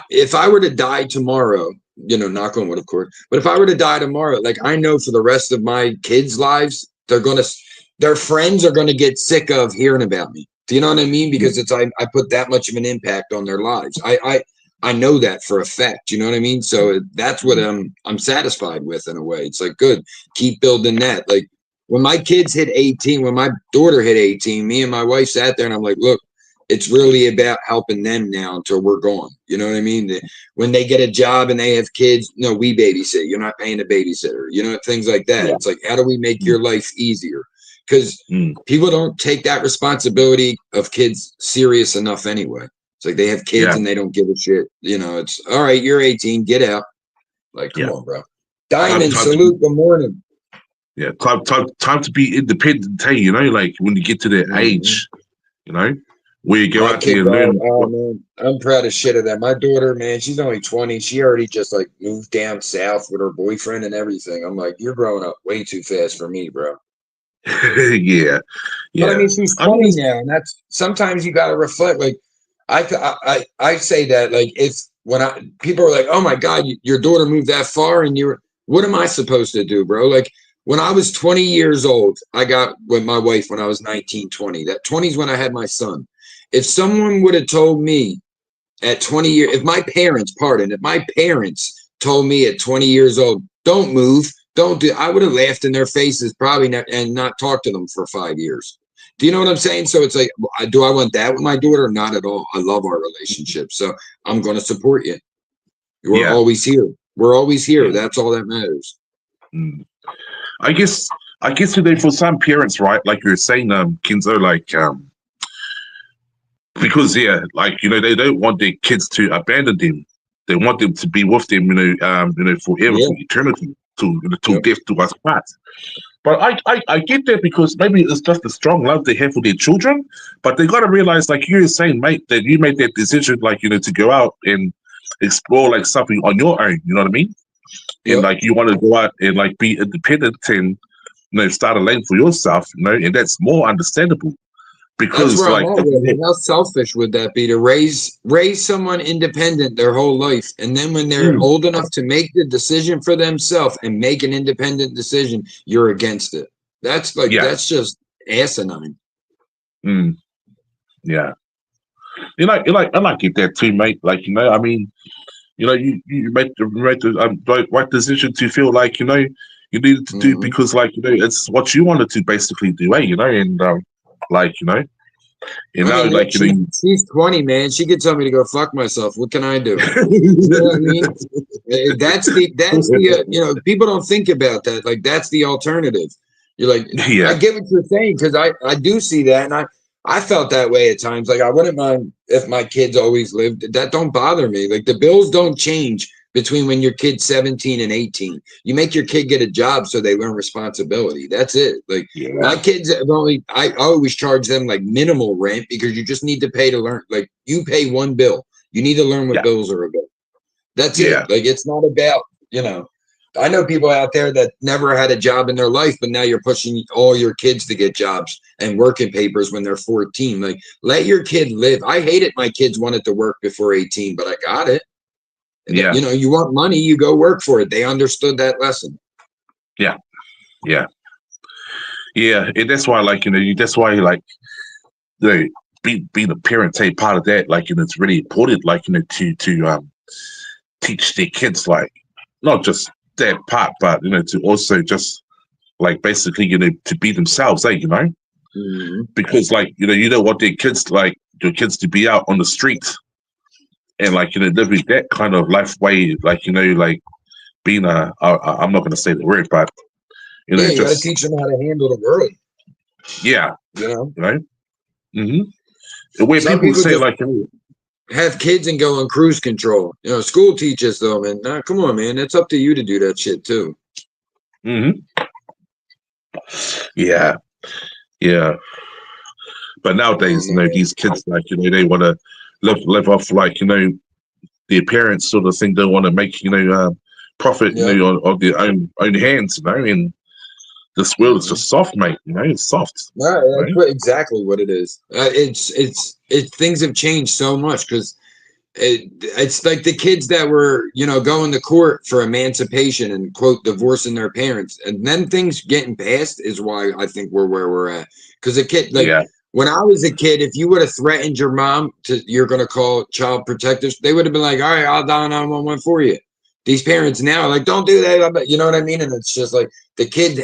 if I were to die tomorrow, knock on wood, of course, but if I were to die tomorrow, I know for the rest of my kids' lives, their friends are gonna get sick of hearing about me. Do you know what I mean? Because I put that much of an impact on their lives. I know that for a fact. You know what I mean? So that's what I'm satisfied with in a way. It's like, good, keep building that. Like, when my kids hit 18, when my daughter hit 18, me and my wife sat there and I'm like, look, it's really about helping them now until we're gone. You know what I mean? When they get a job and they have kids, no, we babysit. You're not paying a babysitter. Things like that. Yeah. It's like, how do we make your life easier? Because people don't take that responsibility of kids serious enough anyway. It's like they have kids and they don't give a shit. It's all right, you're 18, get out. Like, come on, bro. Diamond, salute, good morning. Yeah, time to be independent, hey, when you get to that age, where you go out there and learn. Oh, man, I'm proud of shit of that. My daughter, man, she's only 20. She already just moved down south with her boyfriend and everything. I'm like, you're growing up way too fast for me, bro. Yeah. But I mean, she's 20 now, and that's sometimes you got to reflect. Like, I say that, people are like, oh my God, your daughter moved that far, and what am I supposed to do, bro? Like, when I was 20 years old, I got with my wife when I was 19, 20. That 20 is when I had my son. If someone would have told me at 20 years, if my parents told me at 20 years old, don't move, I would have laughed in their faces probably and not talked to them for 5 years. Do you know what I'm saying? So it's like, do I want that with my daughter? Not at all. I love our relationship. So I'm going to support you. We're always here. We're always here. That's all that matters. I guess today for some parents, right? Like you're saying, Kinzo, because they don't want their kids to abandon them. They want them to be with them, forever, for eternity, till death do us part. But I get that, because maybe it's just a strong love they have for their children. But they got to realize, like you were saying, mate, that you made that decision, to go out and explore something on your own. You know what I mean? And you want to go out and be independent and start a lane for yourself. And that's more understandable. Because that's where I'm at with it. How selfish would that be to raise someone independent their whole life, and then when they're old enough to make the decision for themselves and make an independent decision, you're against it. That's that's just asinine. Yeah. I like it that too, mate. I mean, you made the right decision to feel like you needed to do, because it's what you wanted to basically do, and she's 20, man. She could tell me to go fuck myself. What can I do? You know what I mean? That's the people don't think about that. Like, that's the alternative. You're like, I get what you're saying, because I do see that, and I felt that way at times. Like, I wouldn't mind if my kids always lived. That don't bother me. Like, the bills don't change between when your kid's 17 and 18. You make your kid get a job so they learn responsibility. That's it. Like, my kids have I always charge them minimal rent, because you just need to pay to learn. Like, you pay one bill. You need to learn what bills are about. That's it. Like, it's not about, I know people out there that never had a job in their life, but now you're pushing all your kids to get jobs and working papers when they're 14. Like, let your kid live. I hate it. My kids wanted to work before 18, but I got it. Yeah. You want money, you go work for it. They understood that lesson. Yeah. Yeah. Yeah. And that's why, that's why, being a parent, take part of that, it's really important, to teach their kids, not just that part, but, to also just, basically, to be themselves, because, you don't want their kids, your kids to be out on the street and living that kind of life way, being I'm not going to say the word, but you got to teach them how to handle the world. Yeah. where Some people people say just like, have kids and go on cruise control. School teaches them, and nah, come on, man, it's up to you to do that shit too. mm-hmm. Yeah, yeah. But nowadays, these kids like they want to live off like their parents sort of thing. They want to make profit Yeah. on their own hands. And this world is just soft, mate. It's soft. Right, that's Right? exactly what it is. Things have changed so much because it's like the kids that were going to court for emancipation and quote divorcing their parents, and then things getting passed is why I think we're where we're at. Because a kid like Yeah. when I was a kid, if you would have threatened your mom you're going to call child protectors, they would have been like, all right, I'll dial 911 for you. These parents now are like, don't do that. You know what I mean? And it's just like the kid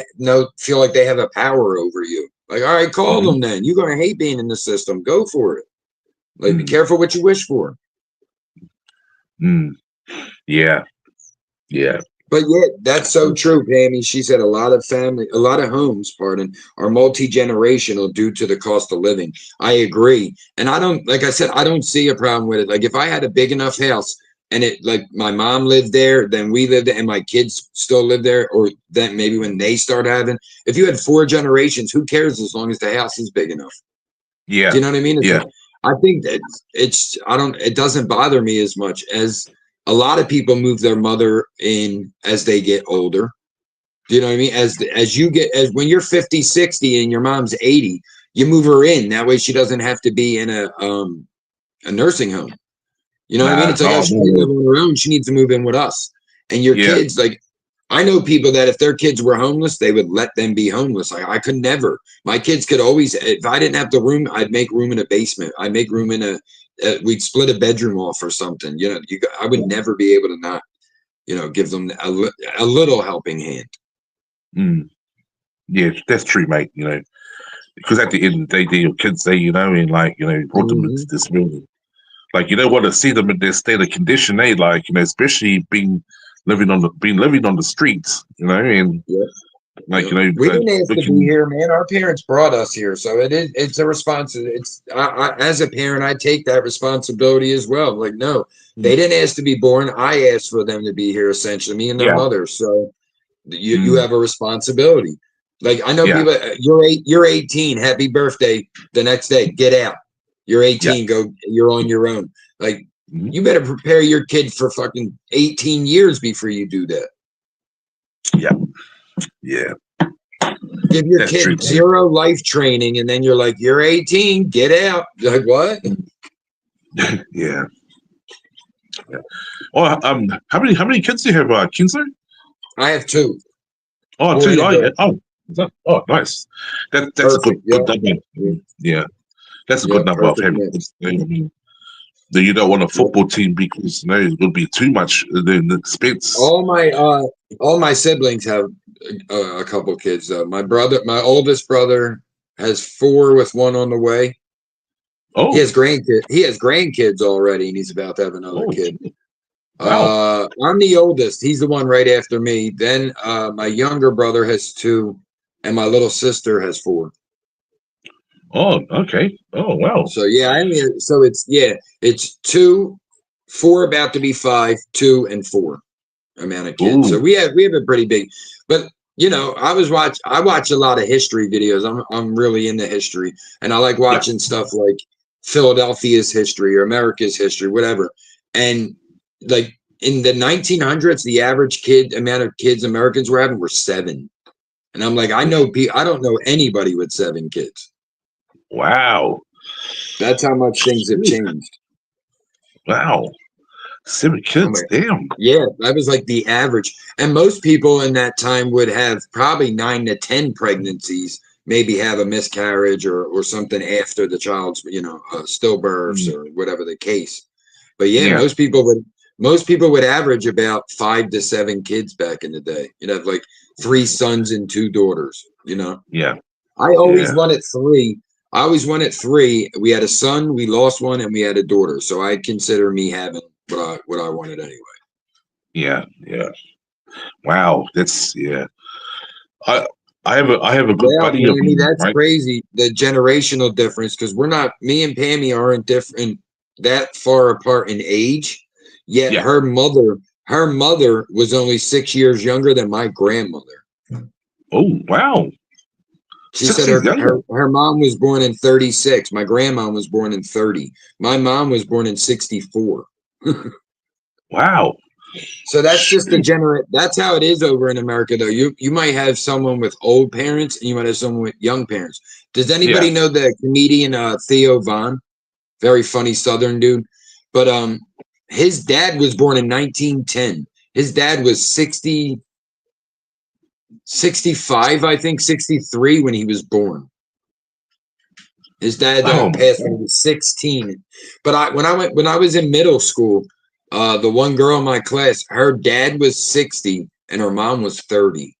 feel like they have a power over you. Like, all right, call them then. You're going to hate being in the system. Go for it. Like, be careful what you wish for. Yeah. Yeah. But yeah, that's so true, Pammy. She said a lot of homes, are multi-generational due to the cost of living. I agree. And like I said, I don't see a problem with it. Like if I had a big enough house and it like my mom lived there, then we lived there and my kids still live there, or then maybe when they start having, if you had 4 generations, who cares as long as the house is big enough? Yeah. Do you know what I mean? It's Yeah. like, I think that it doesn't bother me as much as a lot of people move their mother in as they get older. Do you know what I mean? As when you're 50, 60 and your mom's 80, you move her in. That way she doesn't have to be in a nursing home. You know what I mean? It's like, oh, she can't live on her own. She needs to move in with us. And your kids, like, I know people that if their kids were homeless, they would let them be homeless. I could never. My kids could always, if I didn't have the room, I'd make room in a basement. I'd make room in we'd split a bedroom off or something. I would never be able to not, give them a little helping hand. Yeah, that's true, mate. Because at the end of the day, they're your kids, and like, brought them into this world. Like, you don't want to see them in their state of condition, like, especially living on the streets, and like, we didn't ask to be here, man. Our parents brought us here, so it's a responsibility. As a parent, I take that responsibility as well. Like, no, they didn't ask to be born. I asked for them to be here, essentially, me and their mother. So you have a responsibility. Like, I know people. You're 18. Happy birthday. The next day, get out. You're 18. Go. You're on your own. Like, you better prepare your kid for fucking 18 years before you do that. Yeah. Give your kid 0 life training, and then you're like, you're 18, get out. You're like, what? Yeah. Oh, how many kids do you have, Kinsler? I have 2. Oh, 2. Oh, nice. That's perfect. a good number. Yeah. That's a good number of having kids. You don't want a football team because it would be too much the expense. All my siblings have a couple kids though. My oldest brother has 4 with 1 on the way. Oh, he has grandkids already, and he's about to have another kid. Wow. I'm the oldest. He's the one right after me. Then my younger brother has 2, and my little sister has 4. Oh, okay. Oh, wow. So yeah, it's 2, 4 about to be 5, 2 and 4 amount of kids. Ooh. So we have a pretty big, but I watch a lot of history videos. I'm really into history, and I like watching stuff like Philadelphia's history or America's history, whatever. And like in the 1900s, the average amount of kids Americans were having were 7. And I'm like, I don't know anybody with 7 kids. Wow. That's how much things have changed. Wow. 7 kids. Damn. Yeah, that was like the average. And most people in that time would have probably 9 to 10 pregnancies, maybe have a miscarriage or something after the child's, stillbirths or whatever the case. But yeah, most people would average about 5 to 7 kids back in the day. You'd have like 3 sons and 2 daughters, Yeah. I always wanted 3. I always wanted 3. We had a son, we lost 1, and we had a daughter. So I consider me having what I wanted anyway. Yeah. Wow. That's I have a good Yeah, buddy of Pammy, mine, that's right? crazy. The generational difference, because we're not, me and Pammy aren't different that far apart in age. Yet Yeah. her mother was only 6 years younger than my grandmother. Oh wow, She said 6 years younger. her mom was born in 36. My grandma was born in 30. My mom was born in 64. Wow. So that's just the Shoot. that's how it is over in America though. You might have someone with old parents and you might have someone with young parents. Does Yeah. anybody know the comedian Theo Von? Very funny Southern dude. But his dad was born in 1910. His dad was 65, I think 63 when he was born. His dad Oh my passed when he God. was 16. But when I was in middle school, the one girl in my class, her dad was 60 and her mom was 30.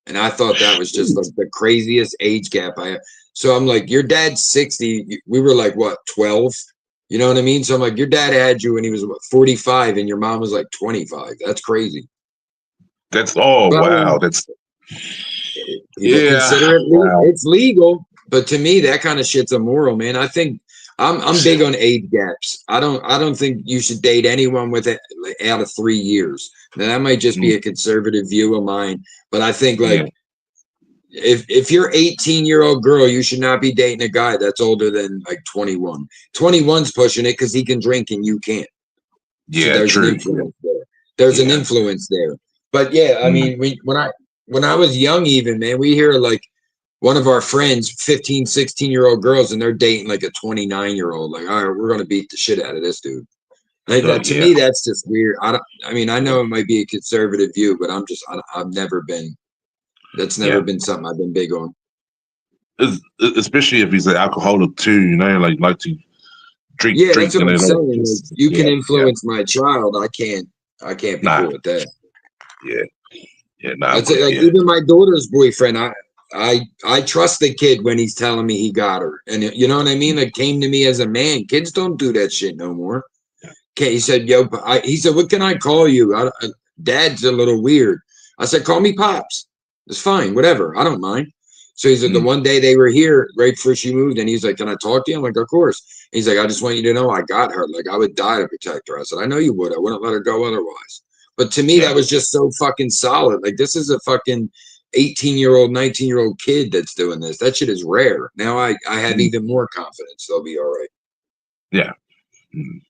And I thought that was just like Shoot. the craziest age gap I have. So I'm like, your dad's 60. We were like, what, 12? You know what I mean? So I'm like, your dad had you when he was what, 45 and your mom was like 25. That's crazy. That's oh But wow. That's people yeah. consider it Wow. it's legal, but to me that kind of shit's immoral, man. I think I'm big on age gaps. I don't think you should date anyone with it out of 3 years. Now that might just be Mm, a conservative view of mine, but I think yeah. like if you're 18-year-old girl, you should not be dating a guy that's older than like 21. 21's pushing it because he can drink and you can't. So Yeah. there's an True. Yeah. influence there. There's an Yeah. influence there. But yeah, I Mm, mean, when I was young, even man, we hear like one of our friends, 15, 16-year-old girls, and they're dating like a 29-year-old. Like, all right, we're gonna beat the shit out of this dude. Like oh that to yeah. me, that's just weird. I mean, I Yeah. know it might be a conservative view, but I've never been. That's never Yeah. been something I've been big on. Especially if he's an alcoholic too, like to Yeah, that's drink what and I'm then all saying. Like, this. you can Yeah. Yeah. influence my child. I can't be Nah. cool with that. Yeah. Yeah. Nah. I'd say But like yeah. even my daughter's boyfriend, I trust the kid when he's telling me he got her. And you know what I mean? Like came to me as a man. Kids don't do that shit no more. Okay, he said, yo, he said, what can I call you? Dad's a little weird. I said, call me Pops. It's fine, whatever. I don't mind. So he said, the Mm, one day they were here right before she moved, and he's like, can I talk to you? I'm like, of course. He's like, I just want you to know I got her. Like, I would die to protect her. I said, I know you would. I wouldn't let her go otherwise. But to me, yeah. that was just so fucking solid. Like, this is a fucking 18-year-old, 19-year-old kid that's doing this. That shit is rare. Now I have Mm, even more confidence they'll be all right. yeah. Mm.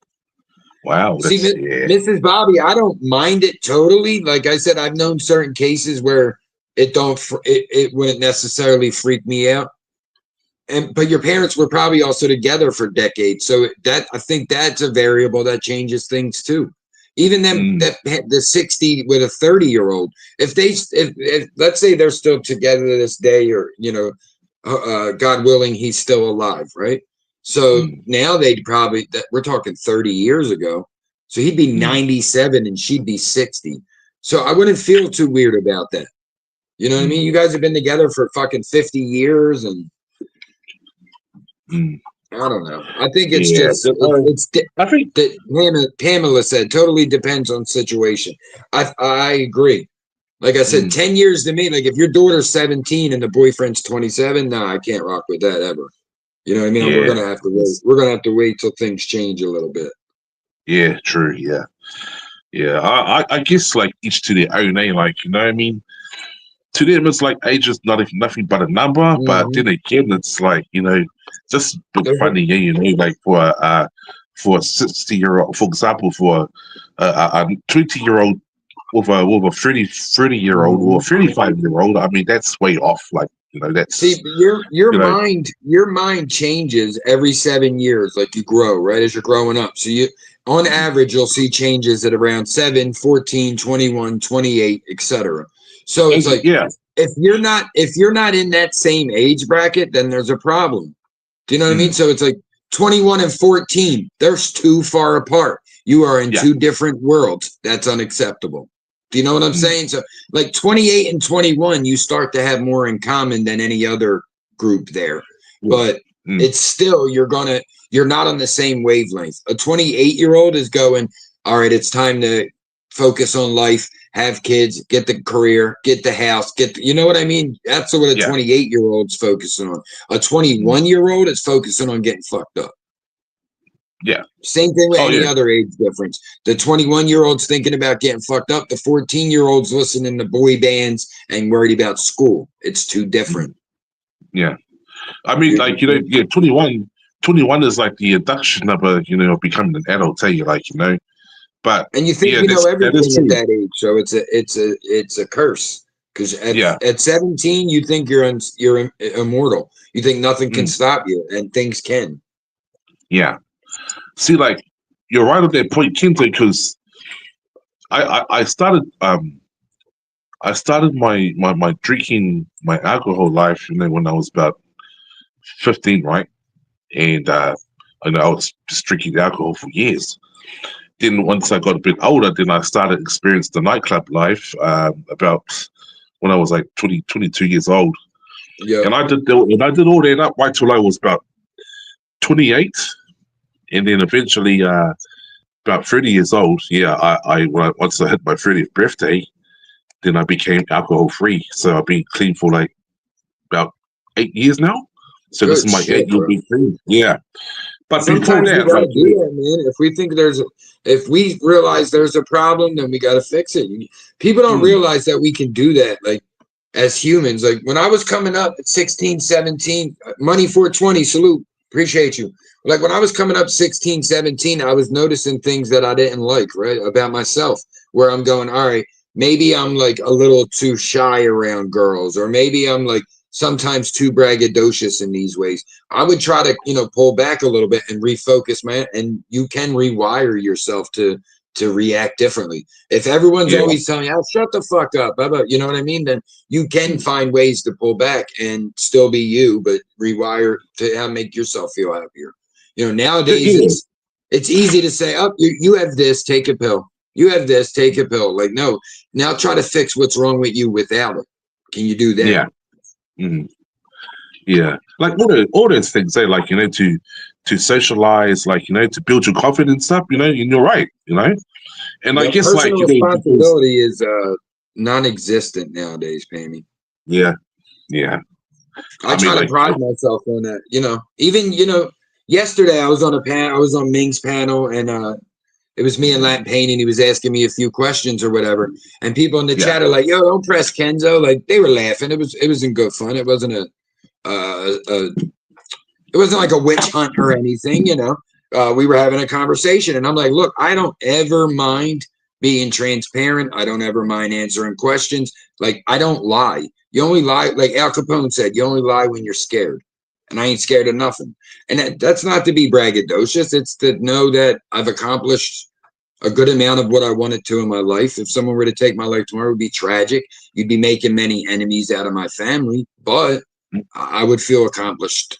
Wow. See, That's yeah. Mrs. Bobby, I don't mind it totally. Like I said, I've known certain cases where it wouldn't necessarily freak me out. But your parents were probably also together for decades, so that I think that's a variable that changes things too. Even them Mm, that the 60 with a 30-year-old, if let's say they're still together to this day, or God willing, he's still alive, right? So mm, now they'd probably that we're talking 30 years ago. So he'd be mm, 97 and she'd be 60. So I wouldn't feel too weird about that. You know what I mm, mean? You guys have been together for fucking 50 years and mm. I don't know. I think it's Yeah. just I think that Pamela said totally depends on situation. I agree. Like I said, mm, 10 years to me, like if your daughter's 17 and the boyfriend's 27, nah, I can't rock with that ever. You know what I mean? We're yeah. gonna have to wait. We're gonna have to wait till things change a little bit. Yeah, true. Yeah. Yeah. I guess like each to their own, eh? Like, you know what I mean? To them it's like age is nothing but a number, but Hmm. then again it's like, just a bit There's funny, yeah, like for a 60-year-old, for example, for a 20-year-old with a 30-year-old or a mhm. 35-year-old, I mean that's way off. Like, See, that's your you know, mind changes every 7 years. Like you grow, right? As you're growing up. So on average, you'll see changes at around 7, 14, 21, 28, etc. So it's like yeah. if you're not in that same age bracket, then there's a problem. Do you know what I mean? Mm, So it's like 21 and 14, they're too far apart. You are in yeah. two different worlds. That's unacceptable. Do you know what I'm Mm, saying? So like 28 and 21, you start to have more in common than any other group there. yeah. But Mm, it's still you're not on the same wavelength. A 28-year-old is going, all right, it's time to focus on life, have kids, get the career, get the house, you know what I mean? That's what a 28-year-old's focusing on. A 21-year-old is focusing on getting fucked up. Yeah. Same thing with any other age difference. The 21-year-old's thinking about getting fucked up. The 14-year-old's listening to boy bands and worried about school. It's too different. Yeah. I mean, like, 21 is like the induction of becoming an adult, but and you think you know everything at that age, so it's a curse. Because at 17, you think you're immortal. You think nothing can stop you, and things can. Yeah. See, like, you're right at that point, Kinte, because I started my drinking, my alcohol life, when I was about 15, right? And I was just drinking alcohol for years. Then once I got a bit older, then I started experiencing the nightclub life about when I was like 22 years old. Yeah. And I did all that up right till I was about 28. And then eventually about 30 years old, once I hit my 30th birthday, then I became alcohol free. So I've been clean for like about 8 years now. So Good this is my shit, 8-year being clean. Yeah. But sometimes before that, we gotta do that, man. If we realize there's a problem, then we gotta fix it. People don't realize that we can do that, like, as humans. Like, when I was coming up at 16, 17, Money 420, salute, appreciate you. Like, when I was coming up 16, 17, I was noticing things that I didn't like, right, about myself, where I'm going, all right, maybe I'm like a little too shy around girls, or maybe I'm like sometimes too braggadocious in these ways. I would try to, pull back a little bit and refocus, man. And you can rewire yourself to react differently. If everyone's always telling you, oh, shut the fuck up, you know what I mean? Then you can find ways to pull back and still be you, but rewire to make yourself feel happier. Nowadays it's easy to say, oh, you have this, take a pill. You have this, take a pill. Like, no, now try to fix what's wrong with you without it. Can you do that? Yeah. Mm-hmm. Yeah, like all those things, like, to socialize, like, to build your confidence up, and you're right, and I guess, like, personal responsibility is non-existent nowadays, Pammy. Yeah. I try to pride myself on that. Even yesterday I was on I was on Ming's panel, and it was me and Lat Payne, and he was asking me a few questions or whatever. And people in the chat are like, "Yo, don't press Kenzo." Like, they were laughing. It was in good fun. It wasn't it wasn't like a witch hunt or anything. We were having a conversation, and I'm like, "Look, I don't ever mind being transparent. I don't ever mind answering questions. Like, I don't lie. You only lie, like Al Capone said, you only lie when you're scared. And I ain't scared of nothing. And that's not to be braggadocious. It's to know that I've accomplished a good amount of what I wanted to in my life. If someone were to take my life tomorrow, it would be tragic. You'd be making many enemies out of my family, but I would feel accomplished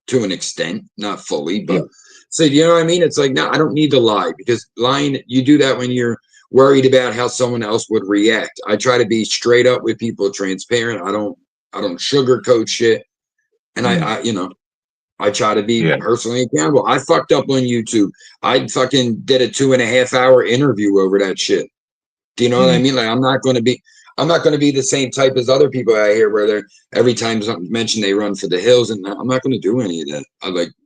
to an extent, not fully. But so, you know what I mean? It's like, no, I don't need to lie, because lying, you do that when you're worried about how someone else would react. I try to be straight up with people, transparent. I don't sugarcoat shit. And I try to be personally accountable. I fucked up on YouTube. I fucking did a 2.5-hour interview over that shit. Do you know what I mean? Like, I'm not going to be the same type as other people out here, where they're, every time something's mentioned, they run for the hills, and I'm not going to do any of that.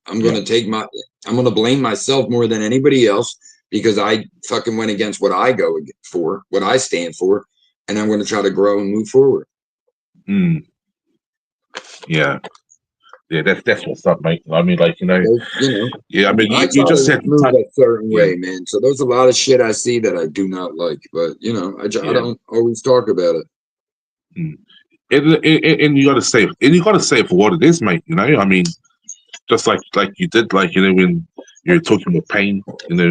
I'm going to blame myself more than anybody else, because I fucking went against what I go for, what I stand for, and I'm going to try to grow and move forward. Yeah, that's what's up, mate. I mean, like, yeah. I mean, I you just said move a certain way, man. So there's a lot of shit I see that I do not like, but I don't always talk about it. And you got to say, it for what it is, mate. I mean, just like you did, like, when you're talking with Pain,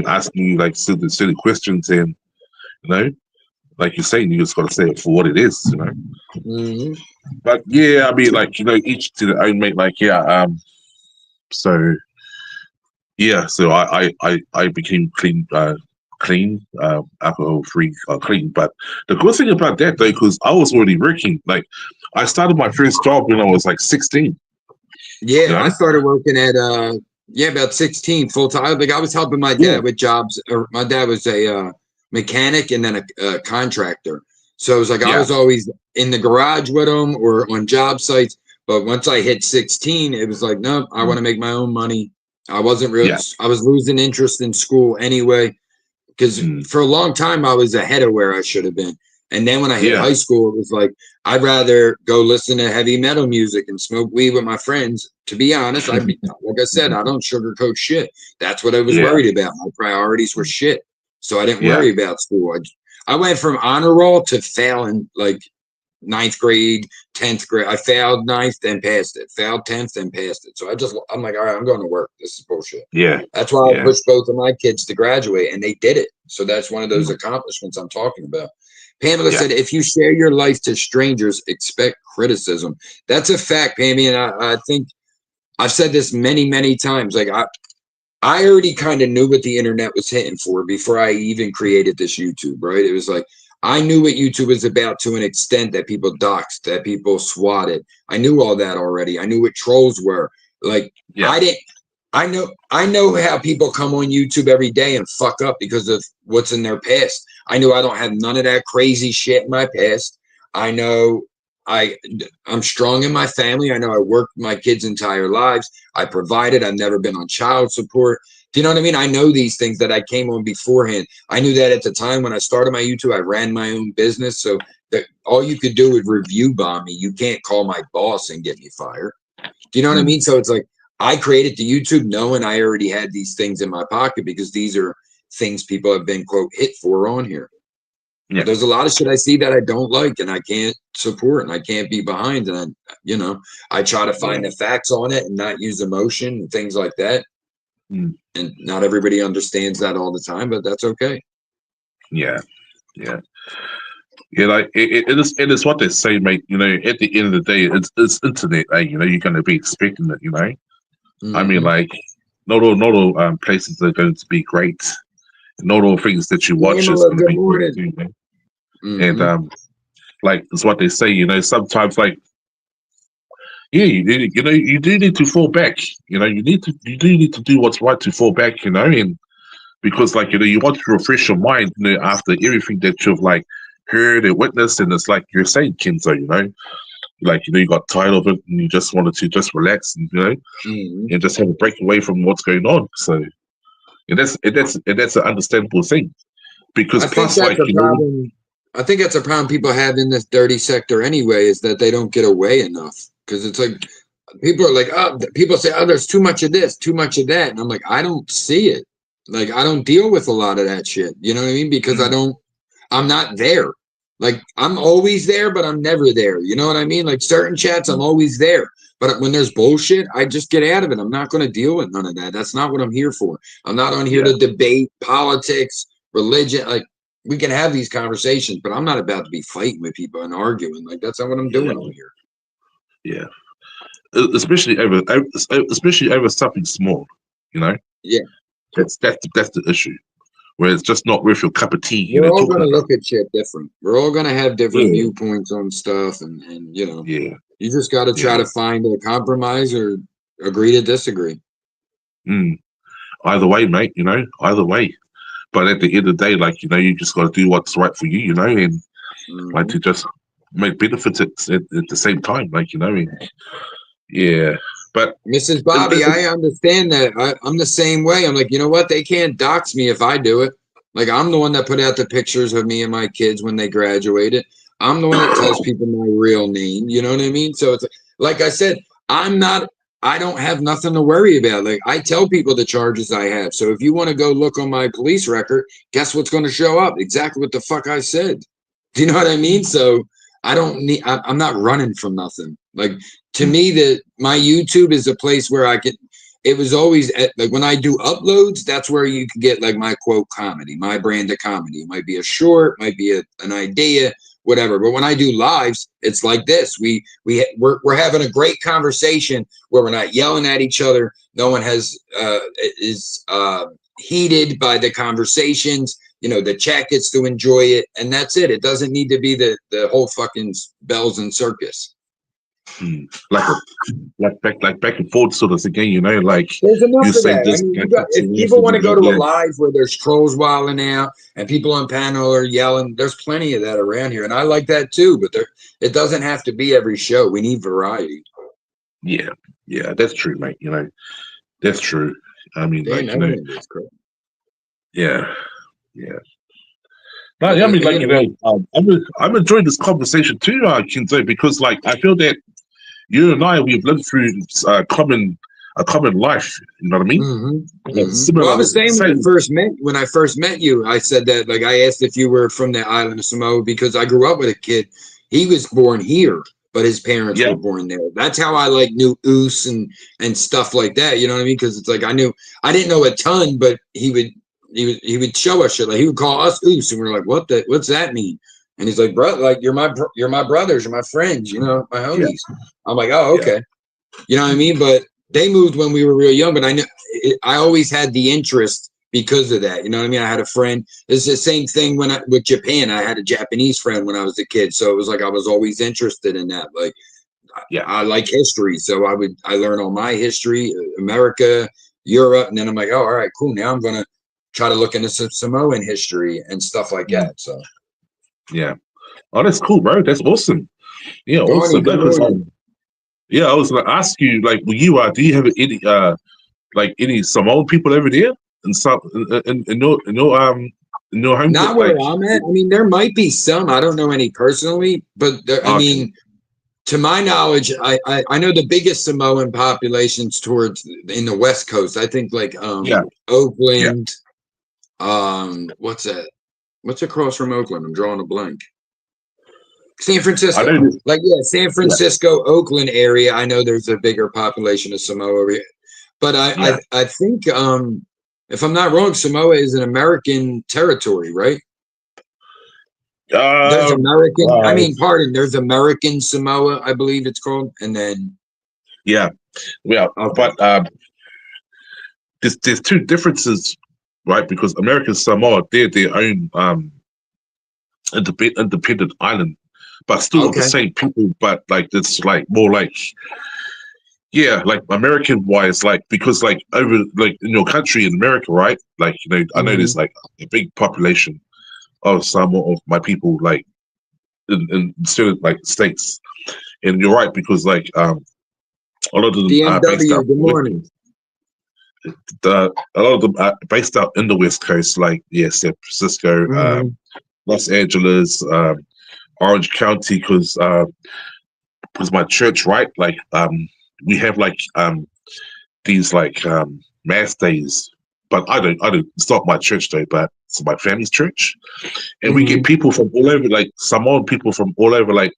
asking you like silly questions, and like you're saying, you just got to say it for what it is, But yeah, I mean, like, each to their own, mate. Like, so yeah, so I became clean, alcohol free, clean. But the good thing about that, though, because I was already working, like, I started my first job when I was like 16. Yeah, I started working at about 16 full time. Like, I was helping my dad with jobs. Or my dad was mechanic and then a contractor. So it was like I Yeah. was always in the garage with them or on job sites. But once I hit 16, it was like, no, I want to make my own money. I wasn't really, Yeah. I was losing interest in school anyway, because for a long time I was ahead of where I should have been. And then when I hit Yeah. high school, it was like, I'd rather go listen to heavy metal music and smoke weed with my friends. To be honest, like I said, I don't sugarcoat shit. That's what I was Yeah. worried about. My priorities were shit. So I didn't Yeah. worry about school. I went from honor roll to failing like 9th grade, 10th grade. I failed 9th, then passed it. Failed 10th, then passed it. So I'm like, all right, I'm going to work. This is bullshit. Yeah. That's why I Yeah. pushed both of my kids to graduate, and they did it. So that's one of those accomplishments I'm talking about. Pamela Yeah. said, if you share your life to strangers, expect criticism. That's a fact, Pammy. And I think I've said this many, many times. Like I already kind of knew what the internet was hitting for before I even created this YouTube, right? It was like, I knew what YouTube was about to an extent, that people doxed, that people swatted. I knew all that already. I knew what trolls were. Like, Yeah. I know how people come on YouTube every day and fuck up because of what's in their past. I knew I don't have none of that crazy shit in my past. I know I'm strong in my family. I know I worked my kids' entire lives. I provided. I've never been on child support. Do you know what I mean? I know these things that I came on beforehand. I knew that at the time when I started my YouTube, I ran my own business. So that all you could do is review bomb me. You can't call my boss and get me fired. Do you know what I mean? So it's like, I created the YouTube knowing I already had these things in my pocket because these are things people have been, quote, hit for on here. Yeah. But there's a lot of shit I see that I don't like and I can't support and I can't be behind. And I try to find the facts on it and not use emotion and things like that. And not everybody understands that all the time, but that's okay. Yeah. Yeah. Yeah, like it is what they say, mate. You know, at the end of the day, it's internet. You know, you're going to be expecting it. You know, I mean, like not all places are going to be great. Not all things that you watch is Pamela, going to good be great. morning. You know? And like it's what they say. You know, sometimes like you know you do need to fall back. You know, you do need to do what's right to fall back. You know, and because like you want to refresh your mind. You know, after everything that you've like heard and witnessed, and it's like you're saying, Kinzo. You know. Like you got tired of it, and you just wanted to just relax, and and just have a break away from what's going on. So, and that's an understandable thing, because I think plus, that's like a problem. I think that's a problem people have in this dirty sector anyway, is that they don't get away enough. Because it's like people are like, oh, people say, oh, there's too much of this, too much of that, and I'm like, I don't see it. Like I don't deal with a lot of that shit. You know what I mean? Because I'm not there. Like I'm always there, but I'm never there. You know what I mean? Like certain chats, I'm always there. But when there's bullshit, I just get out of it. I'm not going to deal with none of that. That's not what I'm here for. I'm not on here to debate politics, religion. Like we can have these conversations, but I'm not about to be fighting with people and arguing. Like that's not what I'm doing on here. Yeah, especially over something small. You know. Yeah, that's the issue. Where it's just not worth your cup of tea. we're all talking going to about. look at shit different. We're all going to have different viewpoints on stuff, and Yeah. you just got to try to find a compromise or agree to disagree. Either way, mate. You know, either way. But at the end of the day, like you just got to do what's right for you. You know, and like to just make benefits at the same time. Like and, yeah. But Mrs. Bobby, I understand that. I'm the same way. I'm like, you know what? They can't dox me if I do it. Like, I'm the one that put out the pictures of me and my kids when they graduated. I'm the one that tells people my real name. You know what I mean? So it's like I said, I don't have nothing to worry about. Like, I tell people the charges I have. So if you want to go look on my police record, guess what's going to show up? Exactly what the fuck I said. Do you know what I mean? So I'm not running from nothing. Like, to me, my YouTube is a place where it was always like when I do uploads, that's where you can get like my quote comedy, my brand of comedy. It might be a short, might be an idea, whatever. But when I do lives, it's like this. We're having a great conversation where we're not yelling at each other. No one is heated by the conversations. The chat gets to enjoy it, and that's it. It doesn't need to be the whole fucking bells and circus. like a like back and forth sort of thing, you know, like There's enough you of say that. I this, mean, that, if people want to go to a live where there's trolls wilding out and people on panel are yelling, there's plenty of that around here, and I like that too. But it doesn't have to be every show. We need variety. yeah, yeah, that's true, mate. You know, that's true. I mean, Dan like, you know, Evelyn is correct. yeah, yeah. No, I mean, like, You you know, know, I'm enjoying this conversation too, Kinzo, because like I feel that you and I we've lived through a common life. You know what I mean? Like, Well, I similar, was saying same. when I first met you, I said that like I asked if you were from the island of Samoa because I grew up with a kid. He was born here, but his parents Yeah, were born there. That's how I like knew Oos and stuff like that. You know what I mean? Because it's like I didn't know a ton, but he would show us shit. Like he would call us Oos, and we are like, what's that mean? And he's like, bro, like you're my brothers, you're my friends, you know, my yeah, homies. I'm like, oh, yeah, okay. You know what I mean? But they moved when we were real young, but I always had the interest because of that. You know what I mean? I had a friend. It's the same thing with Japan. I had a Japanese friend when I was a kid, so it was like I was always interested in that. Like yeah, I like history, so I learn all my history, America, Europe, and then I'm like, oh, all right, cool. Now I'm gonna try to look into some Samoan history and stuff like mm, that. So yeah. Oh, that's cool, bro. That's awesome. Yeah, Donnie, awesome. good Because morning. yeah, I was gonna ask you, like, do you have any like any Samoan people over there in some in your home Not where like I'm at. I mean, there might be some. I don't know any personally, but I okay, mean, to my knowledge, I know the biggest Samoan populations towards in the West Coast. I think like yeah, yeah. Oakland. What's that? What's across from Oakland? I'm drawing a blank. San I Francisco. know this. Like yeah, San Yeah, Francisco, Oakland area. I know there's a bigger population of Samoa, but yeah. I think if I'm not wrong, Samoa is an American territory, right? There's Um, American. I uh, mean, pardon. There's American Samoa, I believe it's called, and then yeah, yeah. okay. But there's two differences, right? Because American Samoa, they're their own independent island, but still of the Okay. same people. But like it's like more like yeah, like American wise, like because like over like in your country in America, right? Like you know, I know Hmm. there's like a big population of some of my people like in certain like states, and you're right because like a lot of them are based DMW. out Good morning. a lot of them are based out in the West Coast, like yeah, San Francisco, Hmm. Los Angeles, Orange County, because my church, right? Like we have like these like mass days, but I don't. It's not my church though, but it's my family's church, and we Hmm. get people from all over, like Samoan people from all over, like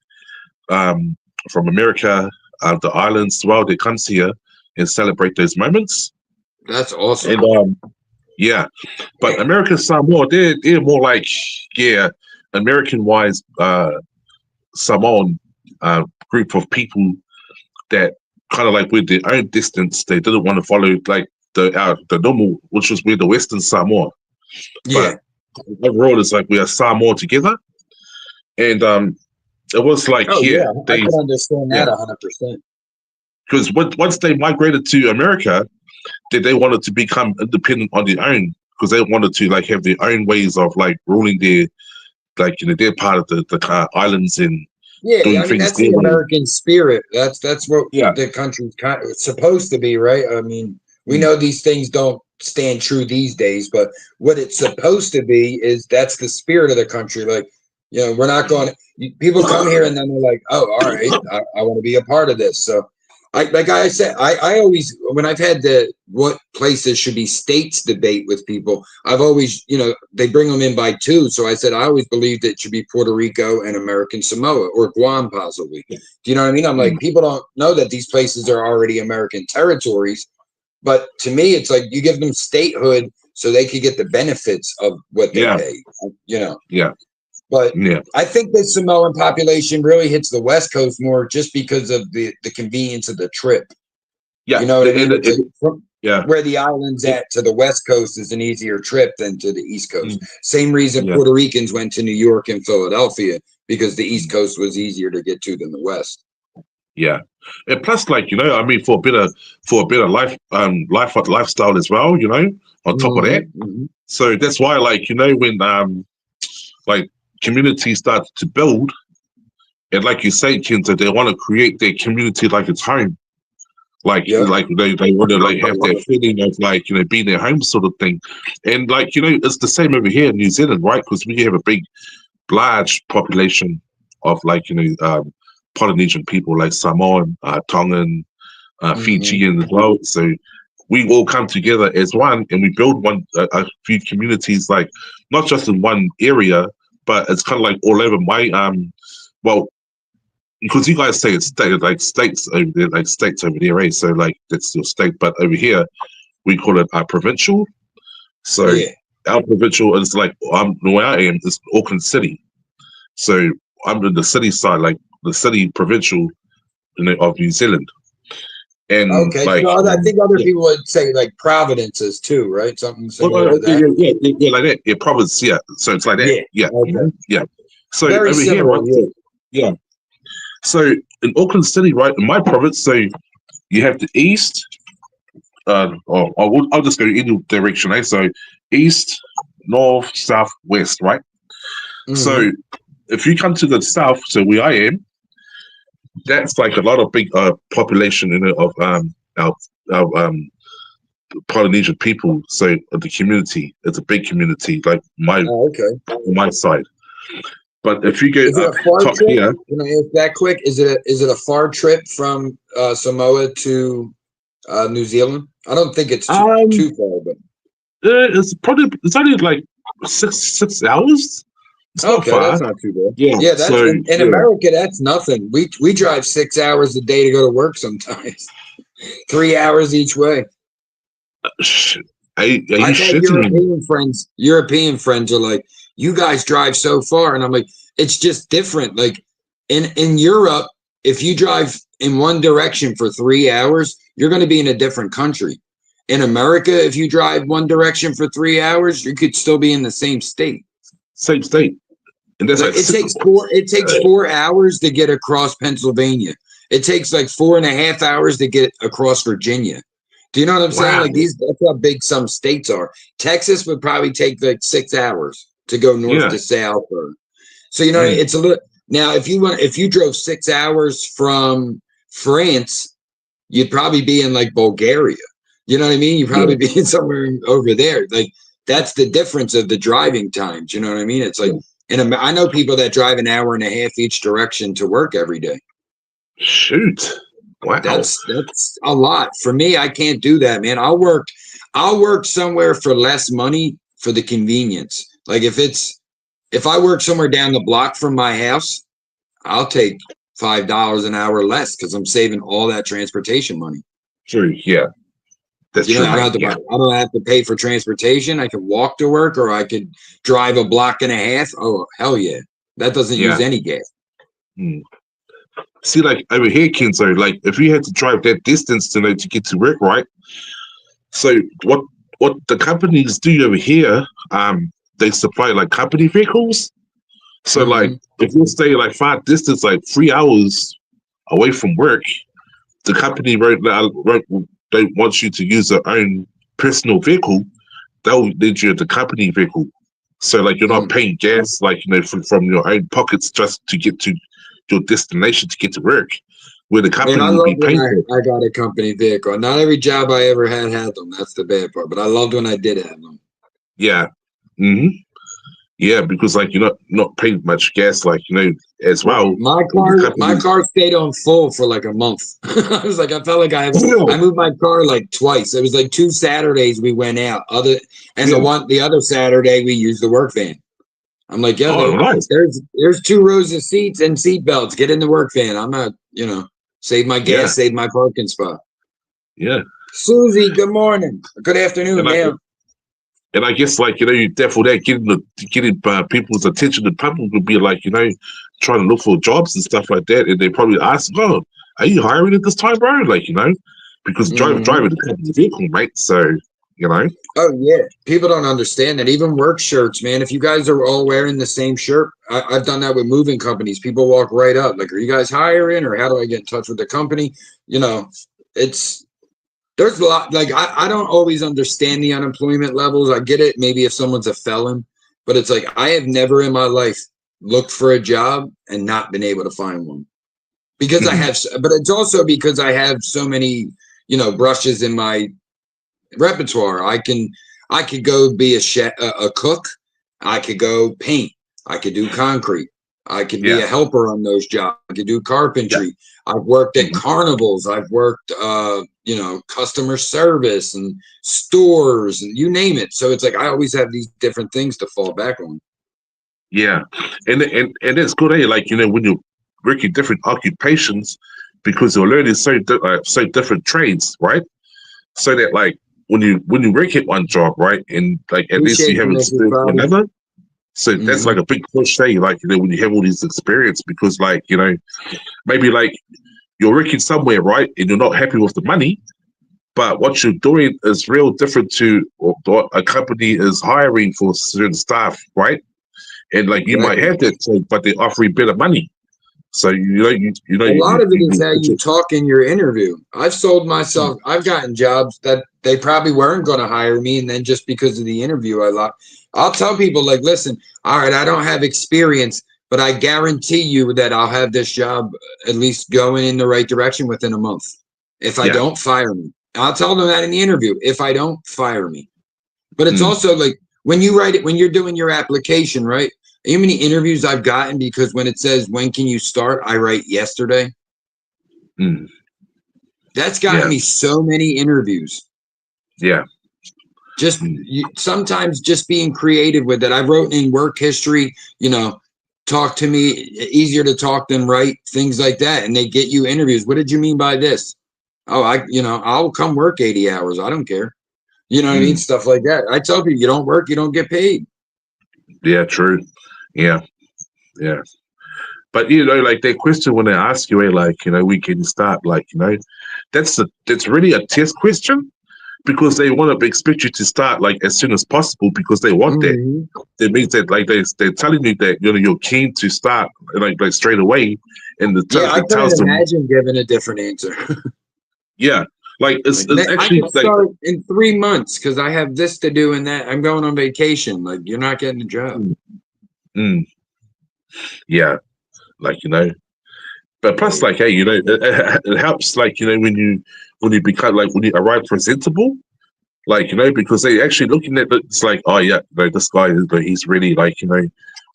um from America, the islands, as well. They come here and celebrate those moments, That's awesome. and yeah, but American Samoa, they're more like yeah, American wise Samoan group of people that kind of like with their own distance, they didn't want to follow like the normal, which was with the Western Samoa. Yeah. But overall, it's like we are Samoa together, and it was like Oh yeah, yeah, I they can understand yeah, that 100%. because once they migrated to America, they wanted to become independent on their own because they wanted to like have their own ways of like ruling their like you know their part of the islands and Yeah, doing I mean things that's their the way. American spirit. That's what Yeah, the country's kind of supposed to be, right? I mean, we mm, know these things don't stand true these days, but what it's supposed to be is that's the spirit of the country. Like, you know, we're not going. People come here and then they're like, "Oh, all right, I want to be a part of this." So, like I said, I always when I've had the what places should be states debate with people, I've always, you know, they bring them in by two. So I said I always believed it should be Puerto Rico and American Samoa or Guam possibly. Do you know what I mean? I'm like, mm, people don't know that these places are already American territories, but to me, it's like you give them statehood so they could get the benefits of what they yeah, pay. You know, yeah, but yeah, I think the Samoan population really hits the West Coast more just because of the convenience of the trip. yeah. You know what I mean? It's like It, from yeah, where the island's it, at to the West Coast is an easier trip than to the East Coast. mm, Same reason yeah, Puerto Ricans went to New York and Philadelphia because the East mm, Coast was easier to get to than the West. Yeah, and plus, like I mean, for a better lifestyle as well. On top of that, so that's why, like when like communities start to build, and like you say, Kinza, they want to create their community like it's home. Like they want to like have that feeling of like being their home sort of thing, and like it's the same over here in New Zealand, right? Because we have a big, large population of like Polynesian people, like Samoan, Tongan, Fijian as well. So we all come together as one, and we build a few communities, like not just in one area, but it's kind of like all over my well. Because you guys say it's states over there, like states over there, right? So like that's your state, but over here we call it provincial. So our provincial is like where I am is Auckland City. So I'm in the city side, like the city provincial, of New Zealand. And like, so I think other people would say like provinces too, right? Something similar to that. Yeah, like that. Yeah, province. Yeah, so it's like that. Yeah, yeah. So Very over similar, here, yeah. So in Auckland City, right, in my province, so you have the east. I'll just go any direction. So east, north, south, west, right? So if you come to the south, so where I am, that's like a lot of big population of our Polynesian people. So the community, it's a big community, like my side. But if you go is it a far top trip? here, Can I ask that quick? Is it a far trip from Samoa to New Zealand? I don't think it's too far, but it's only like 6 hours. It's not far. That's not too bad. Yeah, that's in America. That's nothing. We drive 6 hours a day to go to work sometimes. 3 hours each way. I've European friends are like, you guys drive so far, and I'm like, it's just different. Like in Europe, if you drive in one direction for 3 hours, you're going to be in a different country. In America, if you drive one direction for 3 hours, you could still be in the same state. Same state. And that's like it takes 4 hours to get across Pennsylvania. It takes like 4.5 hours to get across Virginia. Do you know what I'm saying? Like that's how big some states are. Texas would probably take like 6 hours to go north to south. So it's a little. Now, if you drove 6 hours from France, you'd probably be in like Bulgaria. You know what I mean? You'd probably be somewhere over there. Like that's the difference of the driving times. You know what I mean? It's like, and I know people that drive an hour and a half each direction to work every day. Shoot. Wow. That's a lot. For me, I can't do that, man. I'll work somewhere for less money for the convenience. Like if I work somewhere down the block from my house, I'll take $5 an hour less because I'm saving all that transportation money. True. Yeah. That's true. I don't have to pay for transportation. I can walk to work, or I could drive a block and a half. Oh, hell yeah. That doesn't use any gas. See, like over here, Kenzo, like if you had to drive that distance to get to work, right? So what the companies do over here, they supply like company vehicles. So like if you stay like far distance, like 3 hours away from work, the company they want you to use their own personal vehicle. They'll need you at the company vehicle. So like you're not paying gas like from your own pockets just to get to your destination to get to work. Where the company will be paying for. I got a company vehicle. Not every job I ever had them. That's the bad part. But I loved when I did have them. Yeah. Yeah, because like you're not paying much gas, like as well. My car stayed on full for like a month. I was like, I felt like I moved my car like twice. It was like 2 Saturdays we went out. The other Saturday we used the work van. I'm like, nice. There's 2 rows of seats and seat belts. Get in the work van. I'm not, save my gas, save my parking spot. Yeah. Susie, good morning. Good afternoon, ma'am. And I guess, like, you definitely getting people's attention. The public would be like, trying to look for jobs and stuff like that. And they probably ask, "Oh, are you hiring at this time, bro?" Like, because driving the company vehicle, mate. So You know? Oh yeah, people don't understand that. Even work shirts, man. If you guys are all wearing the same shirt, I've done that with moving companies. People walk right up, like, "Are you guys hiring, or how do I get in touch with the company?" You know, it's there's a lot. Like I don't always understand the unemployment levels. I get it, maybe if someone's a felon, but it's like I have never in my life looked for a job and not been able to find one because I Mhm. have. But it's also because I have so many, brushes in my repertoire. I could go be a cook. I could go paint. I could do concrete. I could be Yeah. a helper on those jobs. I could do Yeah. carpentry. I've worked at Mhm. carnivals. I've worked, customer service and stores and you name it. So it's like I always have these different things to fall back on. Yeah. And it's good, eh? Like, when you work in different occupations, because you're learning so different trades, right? So that, like, when you work at one job, right, and like at least Appreciate you you, have Mrs. experience in Bobby. another. So that's Hmm. like a big push, say, like, when you have all these experience, because, like, maybe like you're working somewhere, right, and you're not happy with the money, but what you're doing is real different to what a company is hiring for certain staff, right? And like you might Exactly. have that, but they offer you better money. So A lot of it is you how put you your, talk in your interview. I've sold myself. I've gotten jobs that they probably weren't going to hire me, and then just because of the interview, I'll tell people like, listen, all right, I don't have experience, but I guarantee you that I'll have this job at least going in the right direction within a month. If I yeah, don't, fire me. I'll tell them that in the interview. If I don't, fire me. But it's mm, also like when you write it, when you're doing your application, right? How many interviews I've gotten because when it says when can you start, I write yesterday. mm, That's gotten yeah, me so many interviews. yeah, Just mm, sometimes just being creative with it. I wrote in work history, talk to me, easier to talk than write, things like that. And they get you interviews. What did you mean by this? Oh, I'll come work 80 hours. I don't care. You know what I mean? mm, Stuff like that. I tell people you don't work, you don't get paid. yeah, true, yeah, yeah. But like that question when they ask you, like, we can start, like, that's really a test question because they want to expect you to start like as soon as possible because they want that. Mhm. That means that like they're telling you that you're keen to start like straight away, and Yeah, I it couldn't tells them, imagine giving a different answer. yeah, like Like it's I actually could like, start in 3 months because I have this to do and that. I'm going on vacation. Like you're not getting a job. mm, mm, yeah, like but plus like hey, it helps like when you become like when you arrive presentable. Like, because they actually looking at it, it's like, oh yeah, like this guy, he's really like,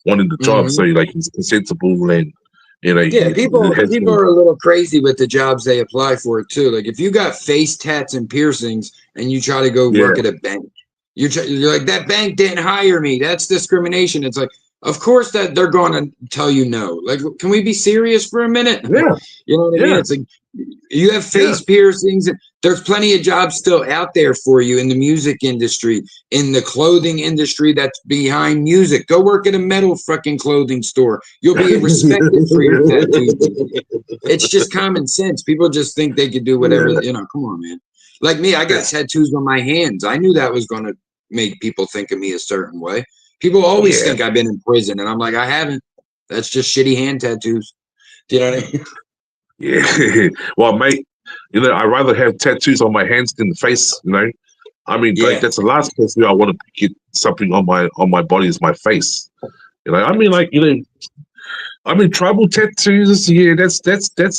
wanting the job. So Hmm. like he's presentable and Yeah, he has people some, are a little crazy with the jobs they apply for too. Like if you got face tats and piercings and you try to go yeah, work at a bank, you're like that bank didn't hire me. That's discrimination. It's like, of course that they're going to tell you no. Like, can we be serious for a minute? yeah, You know what I mean? yeah, It's like you have yeah, face piercings. And there's plenty of jobs still out there for you in the music industry, in the clothing industry that's behind music. Go work at a metal fucking clothing store. You'll be respected for your tattoos. It's just common sense. People just think they could do whatever, yeah, come on, man. Like me, I got yeah, tattoos on my hands. I knew that was going to make people think of me a certain way. People always yeah, think I've been in prison, and I'm like, I haven't. That's just shitty hand tattoos. Do you know what I mean? yeah. Well, mate, I rather have tattoos on my hands than the face. I mean, like Yeah. that's the last place where I want to get something on my body is my face. I mean, like I mean, tribal tattoos. Yeah, that's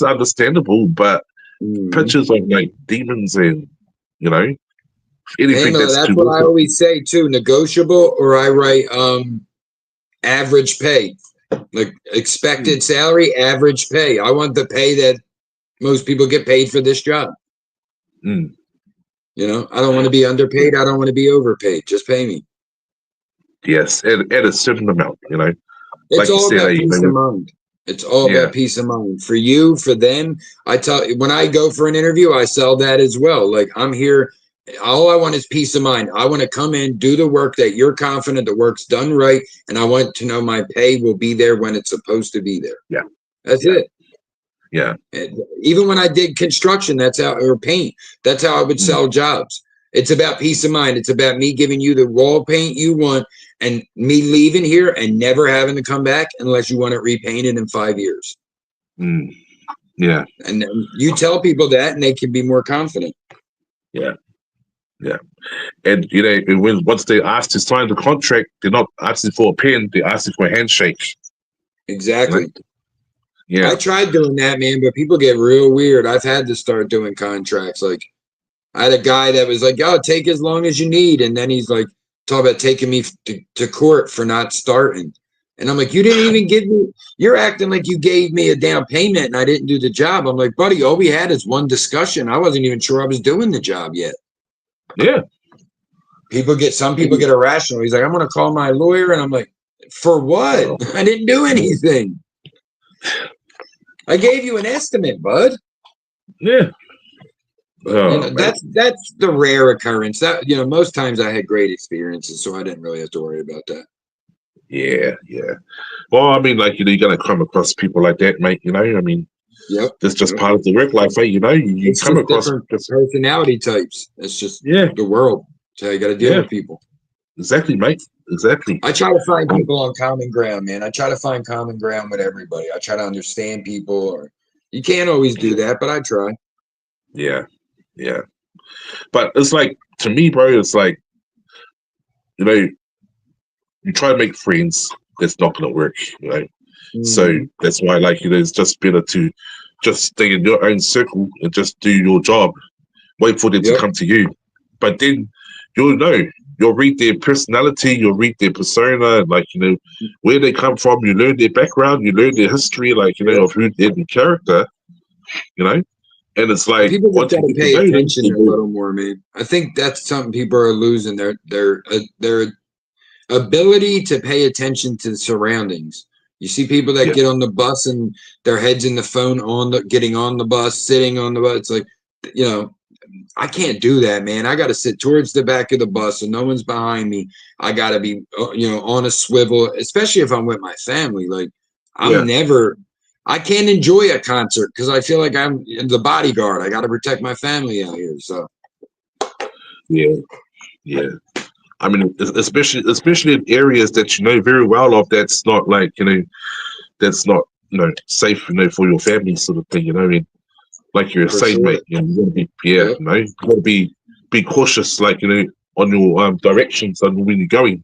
understandable, but Mhm. pictures of like demons and you know Hey, anything Miller, that's that's what I terrific. always say too. Negotiable, or I write average pay, like Mm, expected salary, average pay. I want the pay that most people get paid for this job. mm, I don't want to be underpaid. yeah. I don't want to be overpaid. Just pay me. Yes, at a certain amount. It's Like you all said, about peace of mind. It's all yeah, about peace of mind for you, for them. I tell when I go for an interview, I sell that as well. Like I'm here. All I want is peace of mind. I want to come in, do the work that you're confident the work's done right, and I want to know my pay will be there when it's supposed to be there. yeah, That's yeah, it. yeah. And even when I did construction, that's how or paint. That's how I would Mm, sell jobs. It's about peace of mind. It's about me giving you the wall paint you want and me leaving here and never having to come back unless you want it repainted in 5 years. Yeah. And you tell people that and they can be more confident. Yeah. Yeah. And once they ask to sign the contract, they're not asking for a pen, they're asking for a handshake. Exactly. Right? Yeah. I tried doing that, man, but people get real weird. I've had to start doing contracts. Like, I had a guy that was like, "Oh, take as long as you need," and then he's like, talk about taking me to court for not starting. And I'm like, "You didn't even give me. You're acting like you gave me a down payment, and I didn't do the job." I'm like, "Buddy, all we had is one discussion. I wasn't even sure I was doing the job yet." Yeah. Some people get irrational. He's like, "I'm going to call my lawyer," and I'm like, "For what? I didn't do anything. I gave you an estimate, bud." Yeah. But that's the rare occurrence. That most times I had great experiences, so I didn't really have to worry about that. Yeah. Well, I mean, like, you're gonna come across people like that, mate. I mean, Yep, that's just part of the work life, mate. You it's come just across different personality types. It's just Yeah. the world. So you got to deal Yeah. with people. Exactly, mate. Exactly. I try to find people on common ground, man. I try to find common ground with everybody. I try to understand people. Or you can't always do that, but I try. Yeah. But it's like, to me, bro, it's like, you try to make friends, that's not gonna work, So that's why, like, it's just better to just stay in your own circle and just do your job. Wait for them to come to you. But then you'll read their personality, you'll read their persona, like, where they come from, you learn their background, you learn their history, like, of who they're the character, And it's like, people just got to pay attention a them, little more, man. I think that's something people are losing their ability to pay attention to the surroundings. You see people that get on the bus and their heads in the phone getting on the bus, sitting on the bus. It's like, I can't do that, man. I got to sit towards the back of the bus so no one's behind me. I got to be, on a swivel, especially if I'm with my family. Like, I can't enjoy a concert because I feel like I'm the bodyguard. I got to protect my family out here. So, yeah. I mean, especially in areas that you know very well of, that's not like, that's not, safe, for your family, sort of thing, I mean, like you're saying, mate, you gotta be, you gotta be cautious, like, on your directions and when you're going.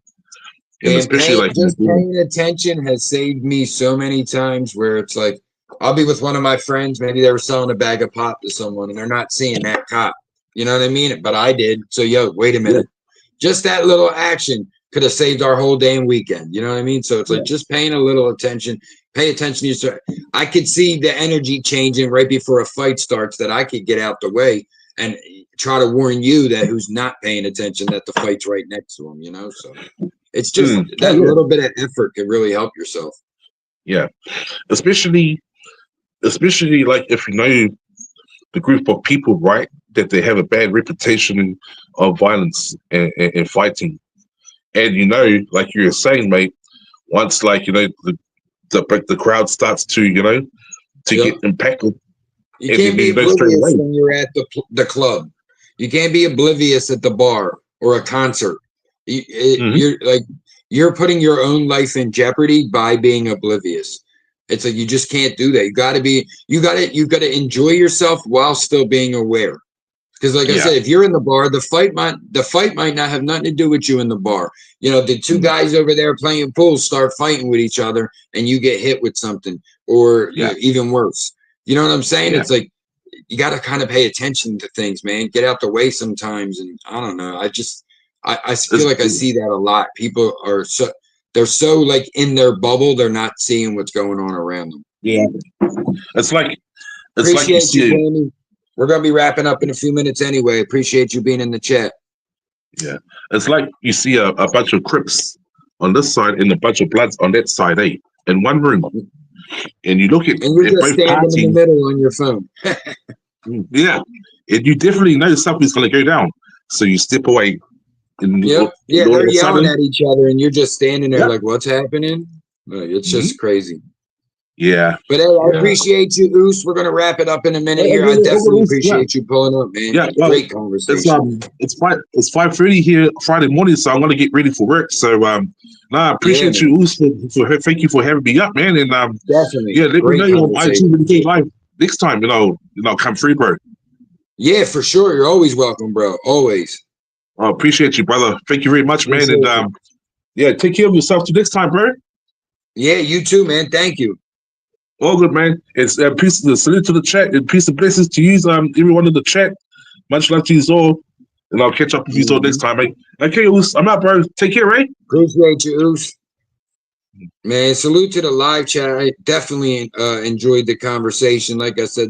And especially paying attention has saved me so many times where it's like, I'll be with one of my friends, maybe they were selling a bag of pop to someone and they're not seeing that cop. You know what I mean? But I did. So, wait a minute. Just that little action could have saved our whole day and weekend. You know what I mean? So it's like just paying a little attention. Pay attention to yourself. I could see the energy changing right before a fight starts, that I could get out the way and try to warn you that who's not paying attention that the fight's right next to him. So it's just that little bit of effort can really help yourself. Yeah, especially like if the group of people, right, that they have a bad reputation of violence and fighting. And like you were saying, mate, once like the crowd starts to get impacted, you can't be oblivious when you're at the club. You can't be oblivious at the bar or a concert. You're putting your own life in jeopardy by being oblivious. It's like you just can't do that. You got to enjoy yourself while still being aware. Because, like I said, if you're in the bar, the fight might not have nothing to do with you in the bar. The two guys over there playing pool start fighting with each other, and you get hit with something, or even worse. You know what I'm saying? It's like you got to kind of pay attention to things, man. Get out the way sometimes, and I don't know. I feel like I see that a lot. People are they're so like in their bubble, they're not seeing what's going on around them. Yeah, it's like appreciate you, Jamie. We're gonna be wrapping up in a few minutes anyway. Appreciate you being in the chat. Yeah, it's like you see a bunch of Crips on this side and a bunch of Bloods on that side, in one room, and you look at and you're just standing in the middle on your phone. Yeah, and you definitely know something's gonna go down, so you step away. They're yelling at each other, and you're just standing there like, "What's happening?" It's just crazy. Yeah. But hey, I Yeah. appreciate you, Oos. We're gonna wrap it up in a minute Hey, here. I hey, definitely hey, yeah. appreciate you pulling up, man. Yeah, well, Great conversation. it's 5:30 here Friday morning, so I'm gonna get ready for work. So I appreciate Yeah, you Oos, for thank you for having me up, man. And definitely. yeah, let me know Great you're on IG conversation. when you get live next time. Come free, bro. Yeah, for sure. You're always welcome, bro. Always. I appreciate you, brother. Thank you very much, man. Appreciate And you. yeah, take care of yourself till next time, bro. Yeah, you too, man. Thank you. All good, man. It's peace. Salute to the chat and peace and blessings to you, everyone in the chat. Much love to you all, and I'll catch up with you all next time, mate. Okay, Oos, I'm out, bro. Take care, right? Appreciate you, Oos. Man, salute to the live chat. I definitely enjoyed the conversation. Like I said,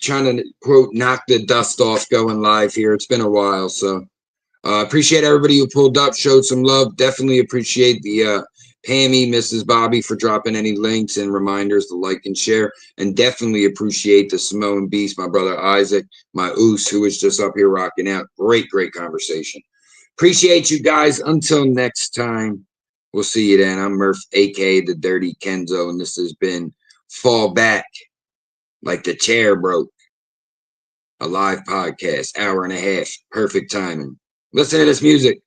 trying to quote knock the dust off going live here. It's been a while, so appreciate everybody who pulled up, showed some love. Definitely appreciate the Pammy, Mrs. Bobby for dropping any links and reminders to like and share. And definitely appreciate the Samoan Beast, my brother Isaac, my Oos, who was just up here rocking out. Great conversation. Appreciate you guys. Until next time, we'll see you then. I'm Murph, aka the Dirty Kenzo, and this has been Fall Back Like the Chair Broke, a live podcast, hour and a half, perfect timing. Listen to this music.